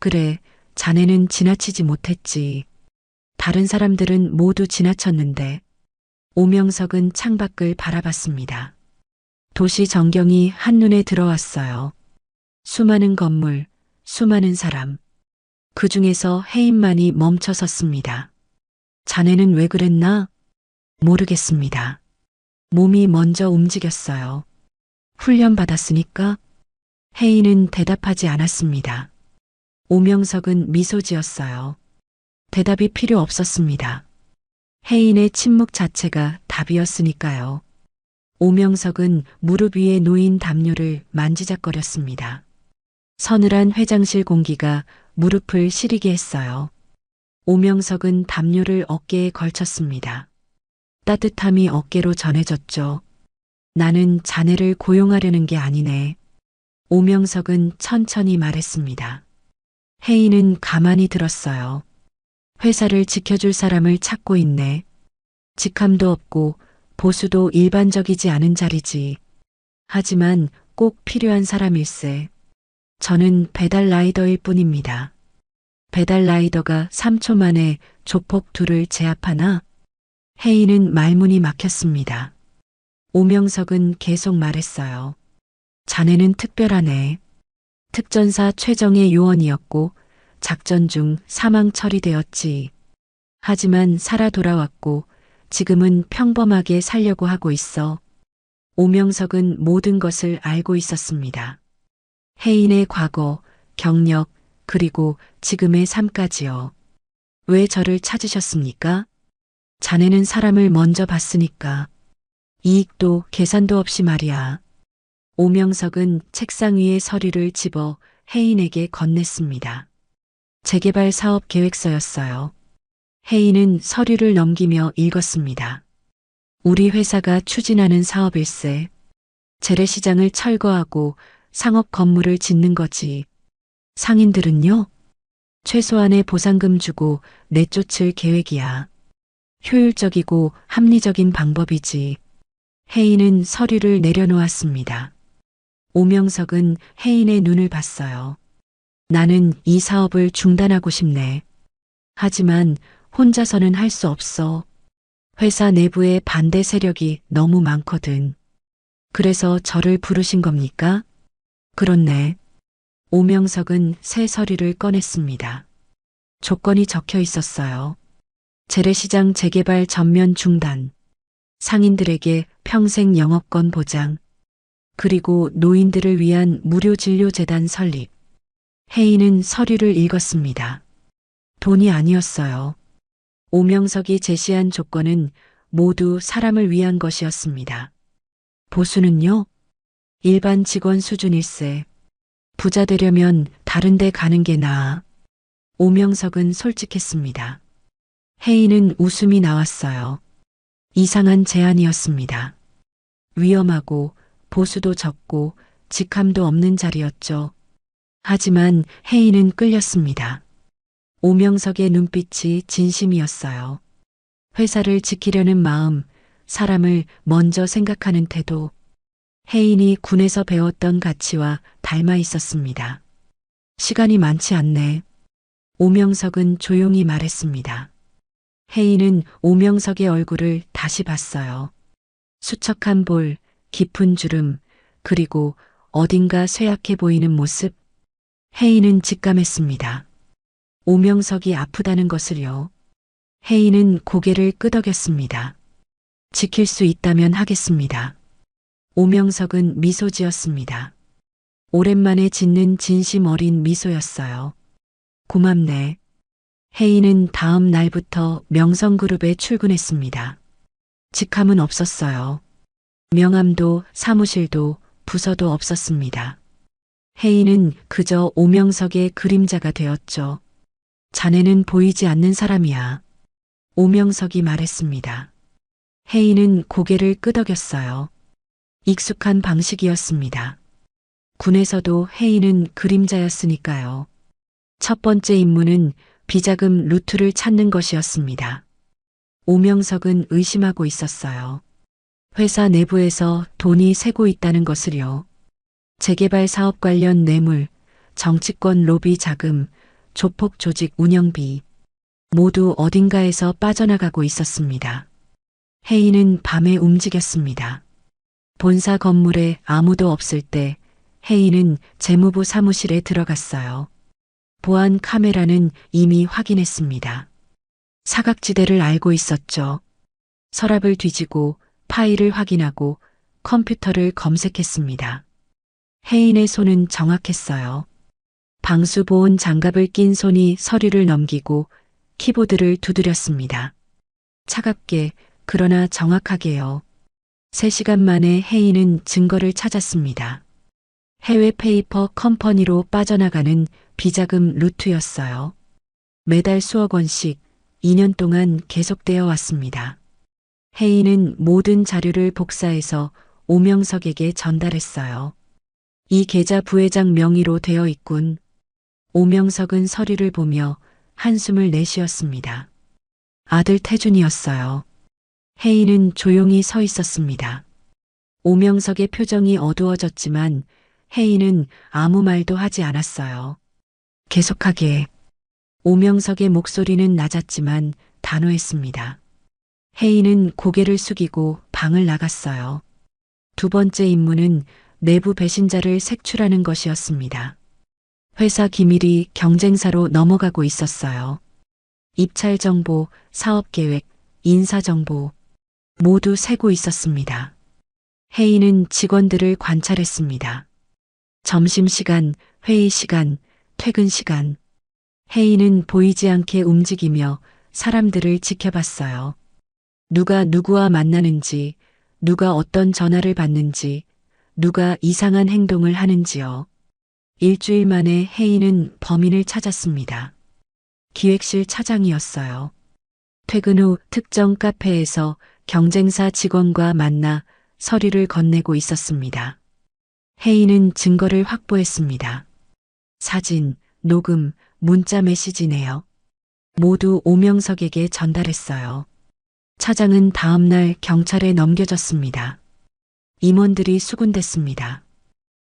S2: 그래, 자네는 지나치지 못했지. 다른 사람들은 모두 지나쳤는데. 오명석은 창밖을 바라봤습니다. 도시 전경이 한눈에 들어왔어요. 수많은 건물, 수많은 사람. 그 중에서 혜인만이 멈춰 섰습니다. 자네는 왜 그랬나? 모르겠습니다. 몸이 먼저 움직였어요. 훈련받았으니까? 혜인은 대답하지 않았습니다. 오명석은 미소 지었어요. 대답이 필요 없었습니다. 혜인의 침묵 자체가 답이었으니까요. 오명석은 무릎 위에 놓인 담요를 만지작거렸습니다. 서늘한 회장실 공기가 무릎을 시리게 했어요. 오명석은 담요를 어깨에 걸쳤습니다. 따뜻함이 어깨로 전해졌죠. 나는 자네를 고용하려는 게 아니네. 오명석은 천천히 말했습니다. 혜인은 가만히 들었어요. 회사를 지켜줄 사람을 찾고 있네. 직함도 없고 보수도 일반적이지 않은 자리지. 하지만 꼭 필요한 사람일세. 저는 배달 라이더일 뿐입니다. 배달 라이더가 3초 만에 조폭 둘을 제압하나? 혜인은 말문이 막혔습니다. 오명석은 계속 말했어요. 자네는 특별하네. 특전사 최정의 요원이었고 작전 중 사망 처리되었지. 하지만 살아 돌아왔고 지금은 평범하게 살려고 하고 있어. 오명석은 모든 것을 알고 있었습니다. 혜인의 과거, 경력, 그리고 지금의 삶까지요. 왜 저를 찾으셨습니까? 자네는 사람을 먼저 봤으니까. 이익도 계산도 없이 말이야. 오명석은 책상 위에 서류를 집어 혜인에게 건넸습니다. 재개발 사업 계획서였어요. 혜인은 서류를 넘기며 읽었습니다. 우리 회사가 추진하는 사업일세. 재래시장을 철거하고 상업 건물을 짓는 거지. 상인들은요? 최소한의 보상금 주고 내쫓을 계획이야. 효율적이고 합리적인 방법이지. 혜인은 서류를 내려놓았습니다. 오명석은 혜인의 눈을 봤어요. 나는 이 사업을 중단하고 싶네. 하지만 혼자서는 할 수 없어. 회사 내부에 반대 세력이 너무 많거든. 그래서 저를 부르신 겁니까? 그렇네. 오명석은 새 서류를 꺼냈습니다. 조건이 적혀 있었어요. 재래시장 재개발 전면 중단. 상인들에게 평생 영업권 보장. 그리고 노인들을 위한 무료 진료재단 설립. 혜인은 서류를 읽었습니다. 돈이 아니었어요. 오명석이 제시한 조건은 모두 사람을 위한 것이었습니다. 보수는요? 일반 직원 수준일세. 부자 되려면 다른 데 가는 게 나아. 오명석은 솔직했습니다. 혜인은 웃음이 나왔어요. 이상한 제안이었습니다. 위험하고 보수도 적고 직함도 없는 자리였죠. 하지만 혜인은 끌렸습니다. 오명석의 눈빛이 진심이었어요. 회사를 지키려는 마음, 사람을 먼저 생각하는 태도, 혜인이 군에서 배웠던 가치와 닮아 있었습니다. 시간이 많지 않네. 오명석은 조용히 말했습니다. 혜인은 오명석의 얼굴을 다시 봤어요. 수척한 볼, 깊은 주름, 그리고 어딘가 쇠약해 보이는 모습. 혜인은 직감했습니다. 오명석이 아프다는 것을요. 혜인은 고개를 끄덕였습니다. 지킬 수 있다면 하겠습니다. 오명석은 미소 지었습니다. 오랜만에 짓는 진심 어린 미소였어요. 고맙네. 혜인은 다음 날부터 명성그룹에 출근했습니다. 직함은 없었어요. 명함도 사무실도 부서도 없었습니다. 혜인은 그저 오명석의 그림자가 되었죠. 자네는 보이지 않는 사람이야. 오명석이 말했습니다. 혜인은 고개를 끄덕였어요. 익숙한 방식이었습니다. 군에서도 혜인은 그림자였으니까요. 첫 번째 임무는 비자금 루트를 찾는 것이었습니다. 오명석은 의심하고 있었어요. 회사 내부에서 돈이 새고 있다는 것을요. 재개발 사업 관련 뇌물, 정치권 로비 자금, 조폭 조직 운영비, 모두 어딘가에서 빠져나가고 있었습니다. 혜인은 밤에 움직였습니다. 본사 건물에 아무도 없을 때 혜인은 재무부 사무실에 들어갔어요. 보안 카메라는 이미 확인했습니다. 사각지대를 알고 있었죠. 서랍을 뒤지고 파일을 확인하고 컴퓨터를 검색했습니다. 혜인의 손은 정확했어요. 방수보온 장갑을 낀 손이 서류를 넘기고 키보드를 두드렸습니다. 차갑게 그러나 정확하게요. 3시간 만에 혜인은 증거를 찾았습니다. 해외 페이퍼 컴퍼니로 빠져나가는 비자금 루트였어요. 매달 수억 원씩 2년 동안 계속되어 왔습니다. 혜인은 모든 자료를 복사해서 오명석에게 전달했어요. 이 계좌 부회장 명의로 되어 있군. 오명석은 서류를 보며 한숨을 내쉬었습니다. 아들 태준이었어요. 혜인은 조용히 서 있었습니다. 오명석의 표정이 어두워졌지만 혜인은 아무 말도 하지 않았어요. 계속하게. 오명석의 목소리는 낮았지만 단호했습니다. 혜인은 고개를 숙이고 방을 나갔어요. 두 번째 임무는 내부 배신자를 색출하는 것이었습니다. 회사 기밀이 경쟁사로 넘어가고 있었어요. 입찰 정보, 사업 계획, 인사 정보 모두 새고 있었습니다. 혜인은 직원들을 관찰했습니다. 점심시간, 회의시간, 퇴근시간. 혜인은 보이지 않게 움직이며 사람들을 지켜봤어요. 누가 누구와 만나는지, 누가 어떤 전화를 받는지, 누가 이상한 행동을 하는지요. 일주일 만에 혜인은 범인을 찾았습니다. 기획실 차장이었어요. 퇴근 후 특정 카페에서 경쟁사 직원과 만나 서류를 건네고 있었습니다. 혜인은 증거를 확보했습니다. 사진, 녹음, 문자 메시지네요. 모두 오명석에게 전달했어요. 차장은 다음날 경찰에 넘겨졌습니다. 임원들이 수군댔습니다.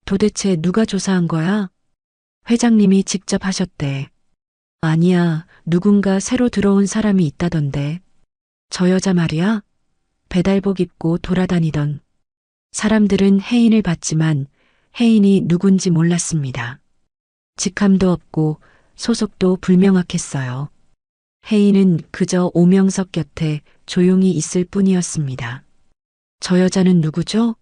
S2: 도대체 누가 조사한 거야? 회장님이 직접 하셨대. 아니야, 누군가 새로 들어온 사람이 있다던데. 저 여자 말이야? 배달복 입고 돌아다니던. 사람들은 혜인을 봤지만 혜인이 누군지 몰랐습니다. 직함도 없고 소속도 불명확했어요. 혜인은 그저 오명석 곁에 조용히 있을 뿐이었습니다. 저 여자는 누구죠?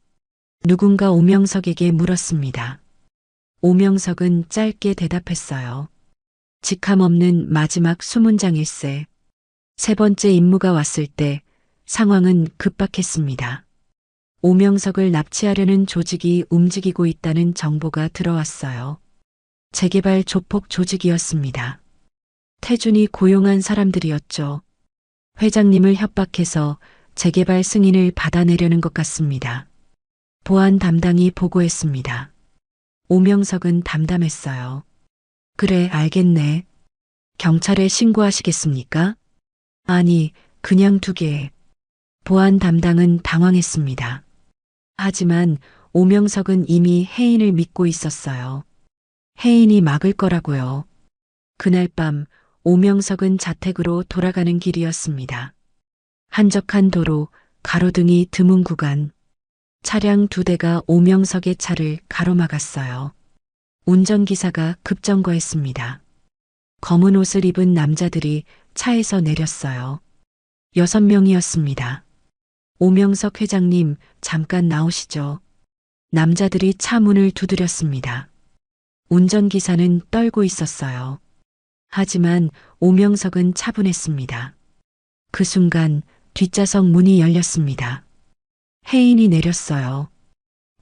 S2: 누군가 오명석에게 물었습니다. 오명석은 짧게 대답했어요. 직함 없는 마지막 수문장일세. 세 번째 임무가 왔을 때 상황은 급박했습니다. 오명석을 납치하려는 조직이 움직이고 있다는 정보가 들어왔어요. 재개발 조폭 조직이었습니다. 태준이 고용한 사람들이었죠. 회장님을 협박해서 재개발 승인을 받아내려는 것 같습니다. 보안 담당이 보고했습니다. 오명석은 담담했어요. 그래, 알겠네. 경찰에 신고하시겠습니까? 아니, 그냥 두게. 보안 담당은 당황했습니다. 하지만 오명석은 이미 혜인을 믿고 있었어요. 혜인이 막을 거라고요. 그날 밤 오명석은 자택으로 돌아가는 길이었습니다. 한적한 도로, 가로등이 드문 구간. 차량 2대가 오명석의 차를 가로막았어요. 운전기사가 급정거했습니다. 검은 옷을 입은 남자들이 차에서 내렸어요. 6명이었습니다. 오명석 회장님, 잠깐 나오시죠. 남자들이 차 문을 두드렸습니다. 운전기사는 떨고 있었어요. 하지만 오명석은 차분했습니다. 그 순간 뒷좌석 문이 열렸습니다. 혜인이 내렸어요.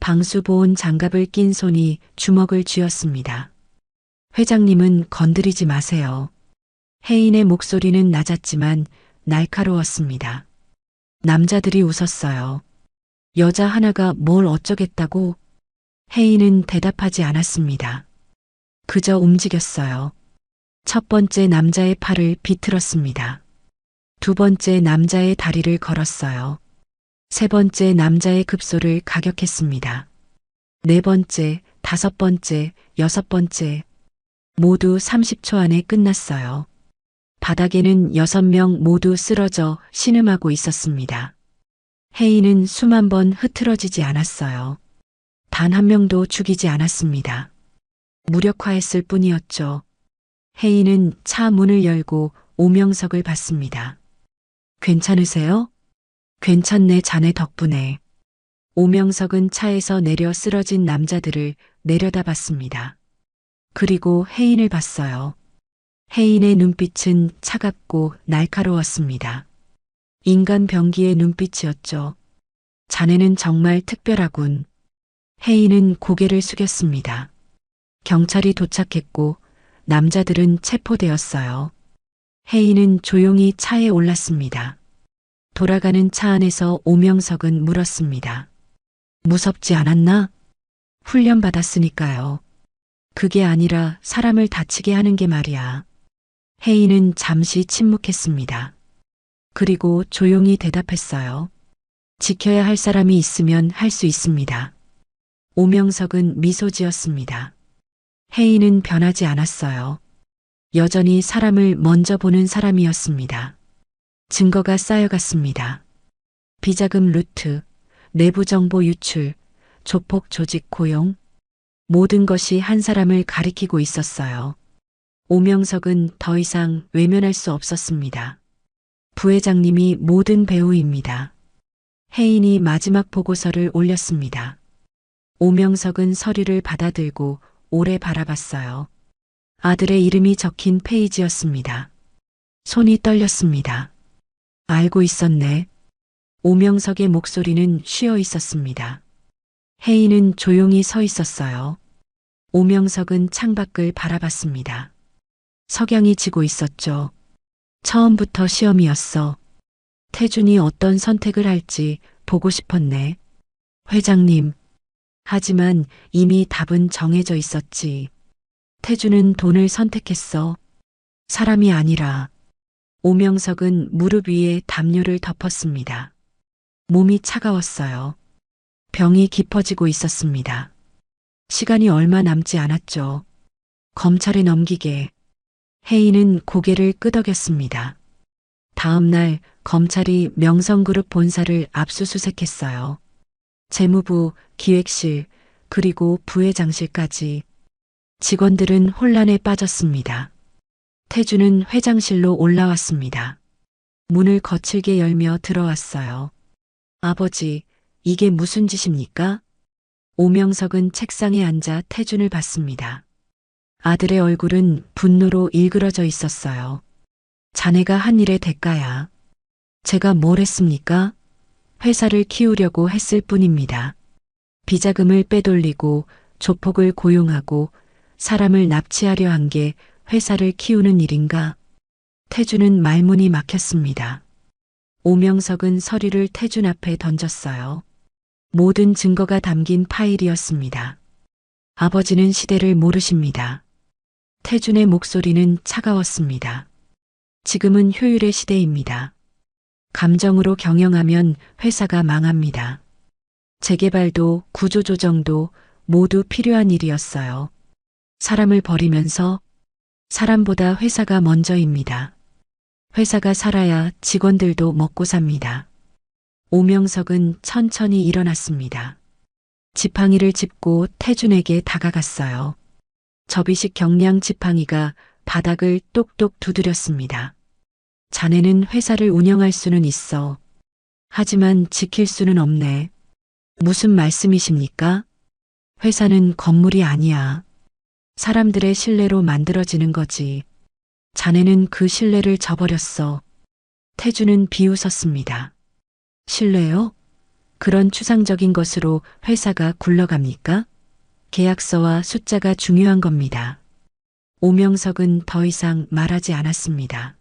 S2: 방수보온 장갑을 낀 손이 주먹을 쥐었습니다. 회장님은 건드리지 마세요. 혜인의 목소리는 낮았지만 날카로웠습니다. 남자들이 웃었어요. 여자 하나가 뭘 어쩌겠다고? 혜인은 대답하지 않았습니다. 그저 움직였어요. 첫 번째 남자의 팔을 비틀었습니다. 두 번째 남자의 다리를 걸었어요. 세 번째 남자의 급소를 가격했습니다. 네 번째, 다섯 번째, 여섯 번째. 모두 30초 안에 끝났어요. 바닥에는 6명 모두 쓰러져 신음하고 있었습니다. 혜인은 숨 한 번 흐트러지지 않았어요. 단 한 명도 죽이지 않았습니다. 무력화했을 뿐이었죠. 혜인은 차 문을 열고 오명석을 봤습니다. 괜찮으세요? 괜찮네, 자네 덕분에. 오명석은 차에서 내려 쓰러진 남자들을 내려다봤습니다. 그리고 혜인을 봤어요. 혜인의 눈빛은 차갑고 날카로웠습니다. 인간 병기의 눈빛이었죠. 자네는 정말 특별하군. 혜인은 고개를 숙였습니다. 경찰이 도착했고 남자들은 체포되었어요. 혜인은 조용히 차에 올랐습니다. 돌아가는 차 안에서 오명석은 물었습니다. 무섭지 않았나? 훈련받았으니까요. 그게 아니라 사람을 다치게 하는 게 말이야. 혜인은 잠시 침묵했습니다. 그리고 조용히 대답했어요. 지켜야 할 사람이 있으면 할 수 있습니다. 오명석은 미소 지었습니다. 혜인은 변하지 않았어요. 여전히 사람을 먼저 보는 사람이었습니다. 증거가 쌓여갔습니다. 비자금 루트, 내부 정보 유출, 조폭 조직 고용. 모든 것이 한 사람을 가리키고 있었어요. 오명석은 더 이상 외면할 수 없었습니다. 부회장님이 모든 배우입니다. 혜인이 마지막 보고서를 올렸습니다. 오명석은 서류를 받아들고 오래 바라봤어요. 아들의 이름이 적힌 페이지였습니다. 손이 떨렸습니다. 알고 있었네. 오명석의 목소리는 쉬어 있었습니다. 혜인은 조용히 서 있었어요. 오명석은 창밖을 바라봤습니다. 석양이 지고 있었죠. 처음부터 시험이었어. 태준이 어떤 선택을 할지 보고 싶었네. 회장님. 하지만 이미 답은 정해져 있었지. 태준은 돈을 선택했어. 사람이 아니라. 오명석은 무릎 위에 담요를 덮었습니다. 몸이 차가웠어요. 병이 깊어지고 있었습니다. 시간이 얼마 남지 않았죠. 검찰에 넘기게. 혜인은 고개를 끄덕였습니다. 다음 날 검찰이 명성그룹 본사를 압수수색했어요. 재무부, 기획실, 그리고 부회장실까지. 직원들은 혼란에 빠졌습니다. 태주는 회장실로 올라왔습니다. 문을 거칠게 열며 들어왔어요. 아버지, 이게 무슨 짓입니까? 오명석은 책상에 앉아 태준을 봤습니다. 아들의 얼굴은 분노로 일그러져 있었어요. 자네가 한 일의 대가야. 제가 뭘 했습니까? 회사를 키우려고 했을 뿐입니다. 비자금을 빼돌리고 조폭을 고용하고 사람을 납치하려 한 게 회사를 키우는 일인가? 태준은 말문이 막혔습니다. 오명석은 서류를 태준 앞에 던졌어요. 모든 증거가 담긴 파일이었습니다. 아버지는 시대를 모르십니다. 태준의 목소리는 차가웠습니다. 지금은 효율의 시대입니다. 감정으로 경영하면 회사가 망합니다. 재개발도 구조조정도 모두 필요한 일이었어요. 사람을 버리면서 사람보다 회사가 먼저입니다. 회사가 살아야 직원들도 먹고 삽니다. 오명석은 천천히 일어났습니다. 지팡이를 짚고 태준에게 다가갔어요. 접이식 경량 지팡이가 바닥을 똑똑 두드렸습니다. 자네는 회사를 운영할 수는 있어. 하지만 지킬 수는 없네. 무슨 말씀이십니까? 회사는 건물이 아니야. 사람들의 신뢰로 만들어지는 거지. 자네는 그 신뢰를 저버렸어. 태준은 비웃었습니다. 신뢰요? 그런 추상적인 것으로 회사가 굴러갑니까? 계약서와 숫자가 중요한 겁니다. 오명석은 더 이상 말하지 않았습니다.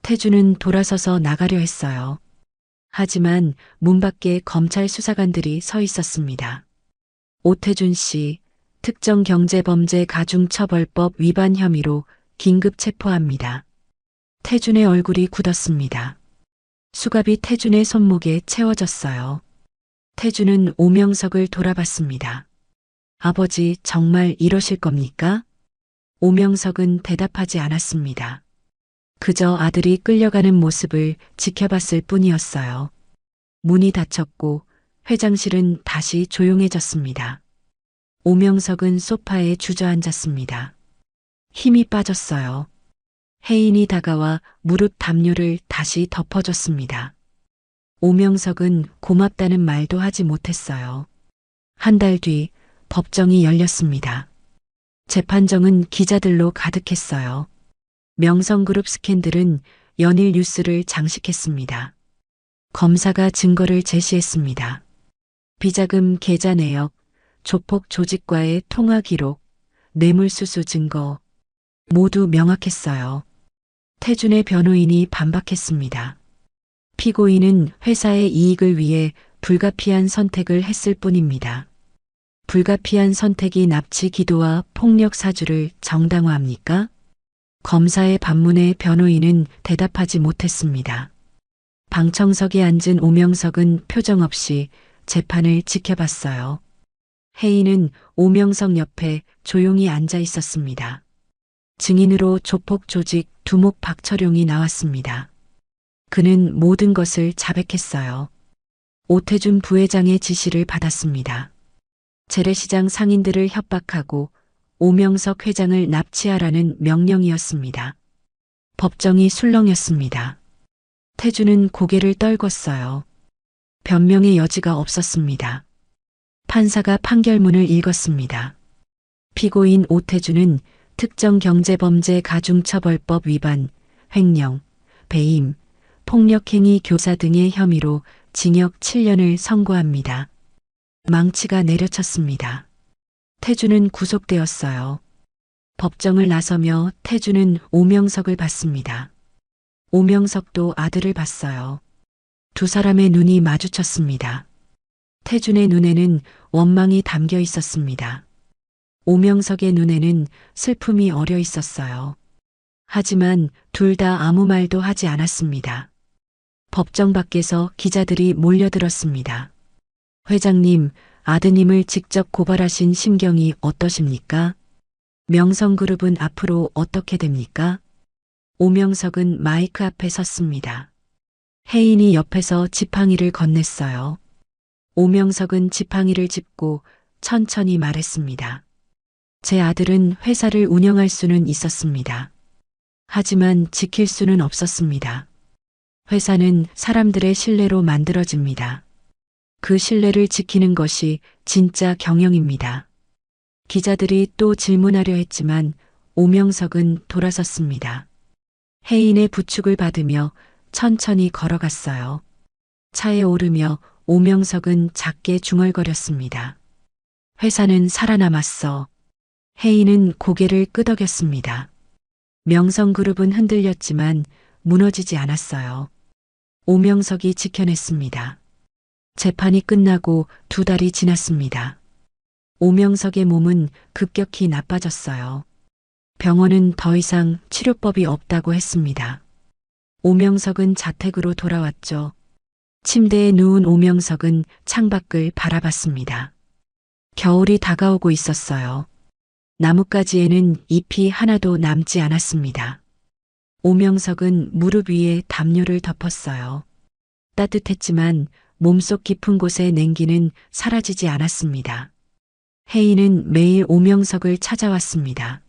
S2: 태준은 돌아서서 나가려 했어요. 하지만 문 밖에 검찰 수사관들이 서 있었습니다. 오태준 씨, 특정경제범죄 가중처벌법 위반 혐의로 긴급 체포합니다. 태준의 얼굴이 굳었습니다. 수갑이 태준의 손목에 채워졌어요. 태준은 오명석을 돌아봤습니다. 아버지, 정말 이러실 겁니까? 오명석은 대답하지 않았습니다. 그저 아들이 끌려가는 모습을 지켜봤을 뿐이었어요. 문이 닫혔고 회장실은 다시 조용해졌습니다. 오명석은 소파에 주저앉았습니다. 힘이 빠졌어요. 혜인이 다가와 무릎 담요를 다시 덮어줬습니다. 오명석은 고맙다는 말도 하지 못했어요. 한 달 뒤 법정이 열렸습니다. 재판정은 기자들로 가득했어요. 명성그룹 스캔들은 연일 뉴스를 장식했습니다. 검사가 증거를 제시했습니다. 비자금 계좌 내역, 조폭 조직과의 통화 기록, 뇌물수수 증거 모두 명확했어요. 태준의 변호인이 반박했습니다. 피고인은 회사의 이익을 위해 불가피한 선택을 했을 뿐입니다. 불가피한 선택이 납치 기도와 폭력 사주를 정당화합니까? 검사의 반문에 변호인은 대답하지 못했습니다. 방청석에 앉은 오명석은 표정 없이 재판을 지켜봤어요. 혜인은 오명석 옆에 조용히 앉아 있었습니다. 증인으로 조폭 조직 두목 박철용이 나왔습니다. 그는 모든 것을 자백했어요. 오태준 부회장의 지시를 받았습니다. 재래시장 상인들을 협박하고 오명석 회장을 납치하라는 명령이었습니다. 법정이 술렁였습니다. 태준은 고개를 떨궜어요. 변명의 여지가 없었습니다. 판사가 판결문을 읽었습니다. 피고인 오태준은 특정경제범죄 가중처벌법 위반, 횡령, 배임, 폭력행위 교사 등의 혐의로 징역 7년을 선고합니다. 망치가 내려쳤습니다. 태준은 구속되었어요. 법정을 나서며 태준은 오명석을 봤습니다. 오명석도 아들을 봤어요. 두 사람의 눈이 마주쳤습니다. 태준의 눈에는 원망이 담겨 있었습니다. 오명석의 눈에는 슬픔이 어려 있었어요. 하지만 둘 다 아무 말도 하지 않았습니다. 법정 밖에서 기자들이 몰려들었습니다. 회장님, 아드님을 직접 고발하신 심경이 어떠십니까? 명성그룹은 앞으로 어떻게 됩니까? 오명석은 마이크 앞에 섰습니다. 혜인이 옆에서 지팡이를 건넸어요. 오명석은 지팡이를 짚고 천천히 말했습니다. 제 아들은 회사를 운영할 수는 있었습니다. 하지만 지킬 수는 없었습니다. 회사는 사람들의 신뢰로 만들어집니다. 그 신뢰를 지키는 것이 진짜 경영입니다. 기자들이 또 질문하려 했지만 오명석은 돌아섰습니다. 혜인의 부축을 받으며 천천히 걸어갔어요. 차에 오르며 오명석은 작게 중얼거렸습니다. 회사는 살아남았어. 혜인은 고개를 끄덕였습니다. 명성그룹은 흔들렸지만 무너지지 않았어요. 오명석이 지켜냈습니다. 재판이 끝나고 2달이 지났습니다. 오명석의 몸은 급격히 나빠졌어요. 병원은 더 이상 치료법이 없다고 했습니다. 오명석은 자택으로 돌아왔죠. 침대에 누운 오명석은 창밖을 바라봤습니다. 겨울이 다가오고 있었어요. 나뭇가지에는 잎이 하나도 남지 않았습니다. 오명석은 무릎 위에 담요를 덮었어요. 따뜻했지만 몸속 깊은 곳의 냉기는 사라지지 않았습니다. 혜인은 매일 오명석을 찾아왔습니다.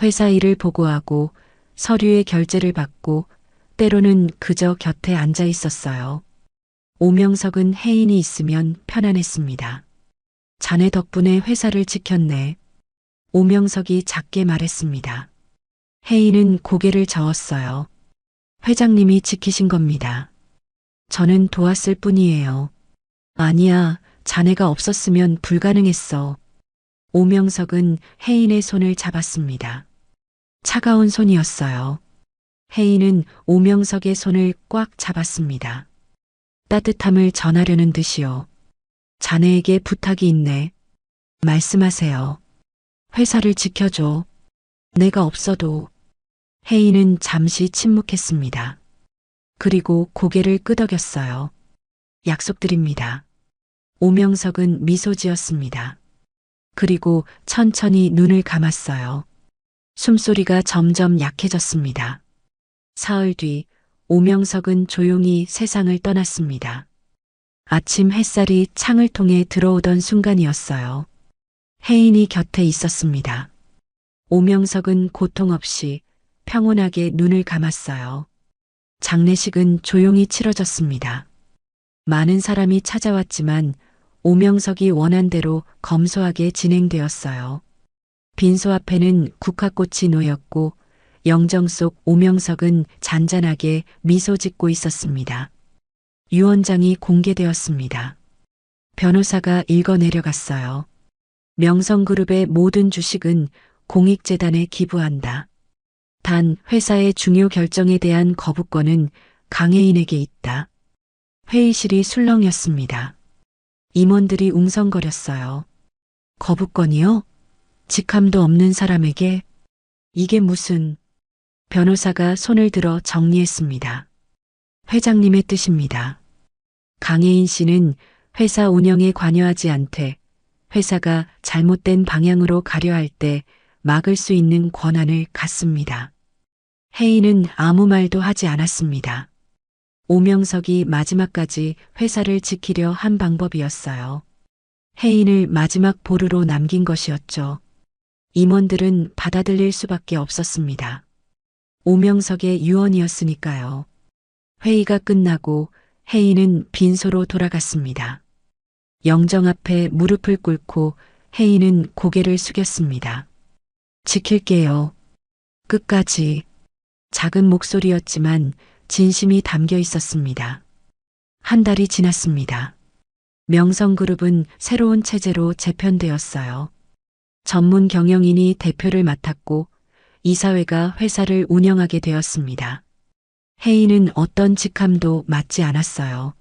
S2: 회사 일을 보고하고 서류의 결제를 받고 때로는 그저 곁에 앉아 있었어요. 오명석은 혜인이 있으면 편안했습니다. 자네 덕분에 회사를 지켰네. 오명석이 작게 말했습니다. 혜인은 고개를 저었어요. 회장님이 지키신 겁니다. 저는 도왔을 뿐이에요. 아니야, 자네가 없었으면 불가능했어. 오명석은 혜인의 손을 잡았습니다. 차가운 손이었어요. 혜인은 오명석의 손을 꽉 잡았습니다. 따뜻함을 전하려는 듯이요. 자네에게 부탁이 있네. 말씀하세요. 회사를 지켜줘. 내가 없어도. 혜인은 잠시 침묵했습니다. 그리고 고개를 끄덕였어요. 약속드립니다. 오명석은 미소 지었습니다. 그리고 천천히 눈을 감았어요. 숨소리가 점점 약해졌습니다. 사흘 뒤 오명석은 조용히 세상을 떠났습니다. 아침 햇살이 창을 통해 들어오던 순간이었어요. 혜인이 곁에 있었습니다. 오명석은 고통 없이 평온하게 눈을 감았어요. 장례식은 조용히 치러졌습니다. 많은 사람이 찾아왔지만 오명석이 원한 대로 검소하게 진행되었어요. 빈소 앞에는 국화꽃이 놓였고 영정 속 오명석은 잔잔하게 미소 짓고 있었습니다. 유언장이 공개되었습니다. 변호사가 읽어 내려갔어요. 명성그룹의 모든 주식은 공익재단에 기부한다. 단 회사의 중요 결정에 대한 거부권은 강혜인에게 있다. 회의실이 술렁였습니다. 임원들이 웅성거렸어요. 거부권이요? 직함도 없는 사람에게? 이게 무슨... 변호사가 손을 들어 정리했습니다. 회장님의 뜻입니다. 강혜인 씨는 회사 운영에 관여하지 않되 회사가 잘못된 방향으로 가려 할 때 막을 수 있는 권한을 갖습니다. 혜인은 아무 말도 하지 않았습니다. 오명석이 마지막까지 회사를 지키려 한 방법이었어요. 혜인을 마지막 보루로 남긴 것이었죠. 임원들은 받아들일 수밖에 없었습니다. 오명석의 유언이었으니까요. 회의가 끝나고 혜인은 빈소로 돌아갔습니다. 영정 앞에 무릎을 꿇고 혜인은 고개를 숙였습니다. 지킬게요. 끝까지. 작은 목소리였지만 진심이 담겨 있었습니다. 한 달이 지났습니다. 명성그룹은 새로운 체제로 재편되었어요. 전문 경영인이 대표를 맡았고 이사회가 회사를 운영하게 되었습니다. 혜인은 어떤 직함도 맡지 않았어요.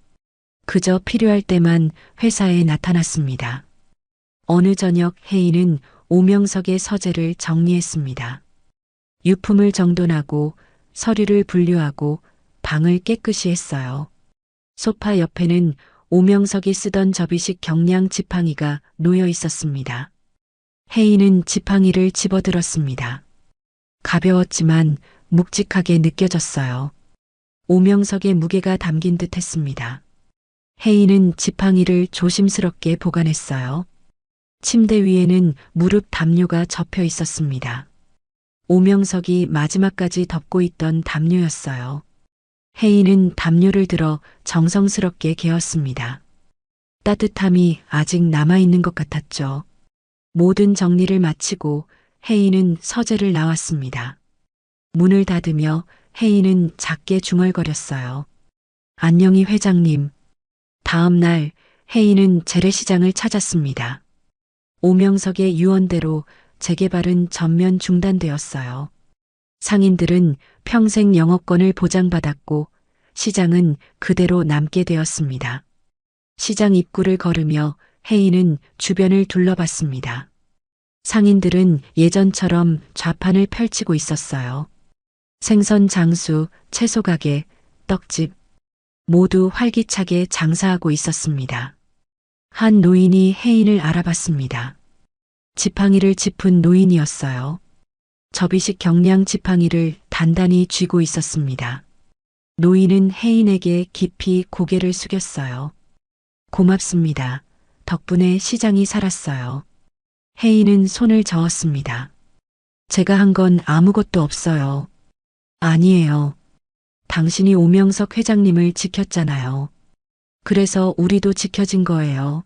S2: 그저 필요할 때만 회사에 나타났습니다. 어느 저녁 혜인은 오명석의 서재를 정리했습니다. 유품을 정돈하고 서류를 분류하고 방을 깨끗이 했어요. 소파 옆에는 오명석이 쓰던 접이식 경량 지팡이가 놓여 있었습니다. 혜인은 지팡이를 집어들었습니다. 가벼웠지만 묵직하게 느껴졌어요. 오명석의 무게가 담긴 듯 했습니다. 혜인은 지팡이를 조심스럽게 보관했어요. 침대 위에는 무릎 담요가 접혀 있었습니다. 오명석이 마지막까지 덮고 있던 담요였어요. 혜인은 담요를 들어 정성스럽게 개었습니다. 따뜻함이 아직 남아있는 것 같았죠. 모든 정리를 마치고 혜인은 서재를 나왔습니다. 문을 닫으며 혜인은 작게 중얼거렸어요. 안녕히 회장님. 다음 날 혜인은 재래시장을 찾았습니다. 오명석의 유언대로 재개발은 전면 중단되었어요. 상인들은 평생 영업권을 보장받았고 시장은 그대로 남게 되었습니다. 시장 입구를 걸으며 혜인은 주변을 둘러봤습니다. 상인들은 예전처럼 좌판을 펼치고 있었어요. 생선 장수, 채소 가게, 떡집 모두 활기차게 장사하고 있었습니다. 한 노인이 혜인을 알아봤습니다. 지팡이를 짚은 노인이었어요. 접이식 경량 지팡이를 단단히 쥐고 있었습니다. 노인은 혜인에게 깊이 고개를 숙였어요. 고맙습니다. 덕분에 시장이 살았어요. 혜인은 손을 저었습니다. 제가 한 건 아무것도 없어요. 아니에요. 당신이 오명석 회장님을 지켰잖아요. 그래서 우리도 지켜진 거예요.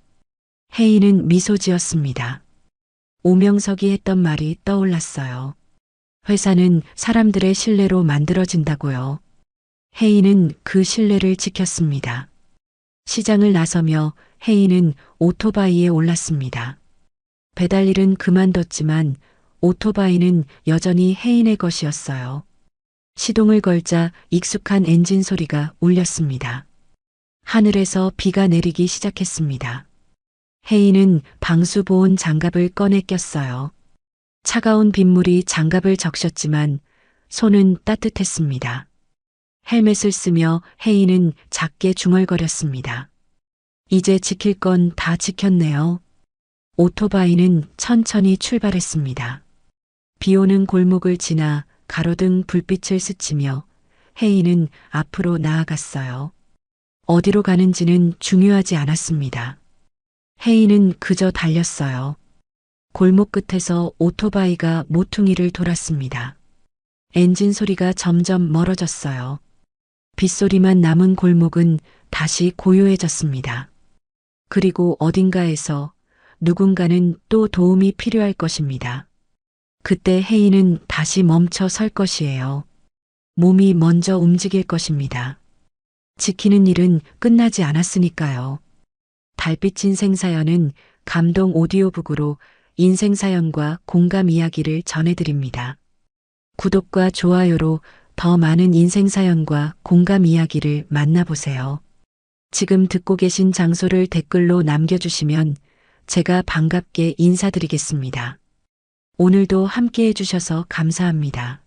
S2: 혜인은 미소 지었습니다. 오명석이 했던 말이 떠올랐어요. 회사는 사람들의 신뢰로 만들어진다고요. 혜인은 그 신뢰를 지켰습니다. 시장을 나서며 혜인은 오토바이에 올랐습니다. 배달일은 그만뒀지만 오토바이는 여전히 혜인의 것이었어요. 시동을 걸자 익숙한 엔진 소리가 울렸습니다. 하늘에서 비가 내리기 시작했습니다. 혜인은 방수보온 장갑을 꺼내 꼈어요. 차가운 빗물이 장갑을 적셨지만 손은 따뜻했습니다. 헬멧을 쓰며 혜인은 작게 중얼거렸습니다. 이제 지킬 건 다 지켰네요. 오토바이는 천천히 출발했습니다. 비 오는 골목을 지나 가로등 불빛을 스치며 혜인은 앞으로 나아갔어요. 어디로 가는지는 중요하지 않았습니다. 혜인은 그저 달렸어요. 골목 끝에서 오토바이가 모퉁이를 돌았습니다. 엔진 소리가 점점 멀어졌어요. 빗소리만 남은 골목은 다시 고요해졌습니다. 그리고 어딘가에서 누군가는 또 도움이 필요할 것입니다. 그때 혜인은 다시 멈춰 설 것이에요. 몸이 먼저 움직일 것입니다. 지키는 일은 끝나지 않았으니까요. 달빛 인생사연은 감동 오디오북으로 인생사연과 공감 이야기를 전해드립니다. 구독과 좋아요로 더 많은 인생사연과 공감 이야기를 만나보세요. 지금 듣고 계신 장소를 댓글로 남겨주시면 제가 반갑게 인사드리겠습니다. 오늘도 함께 해주셔서 감사합니다.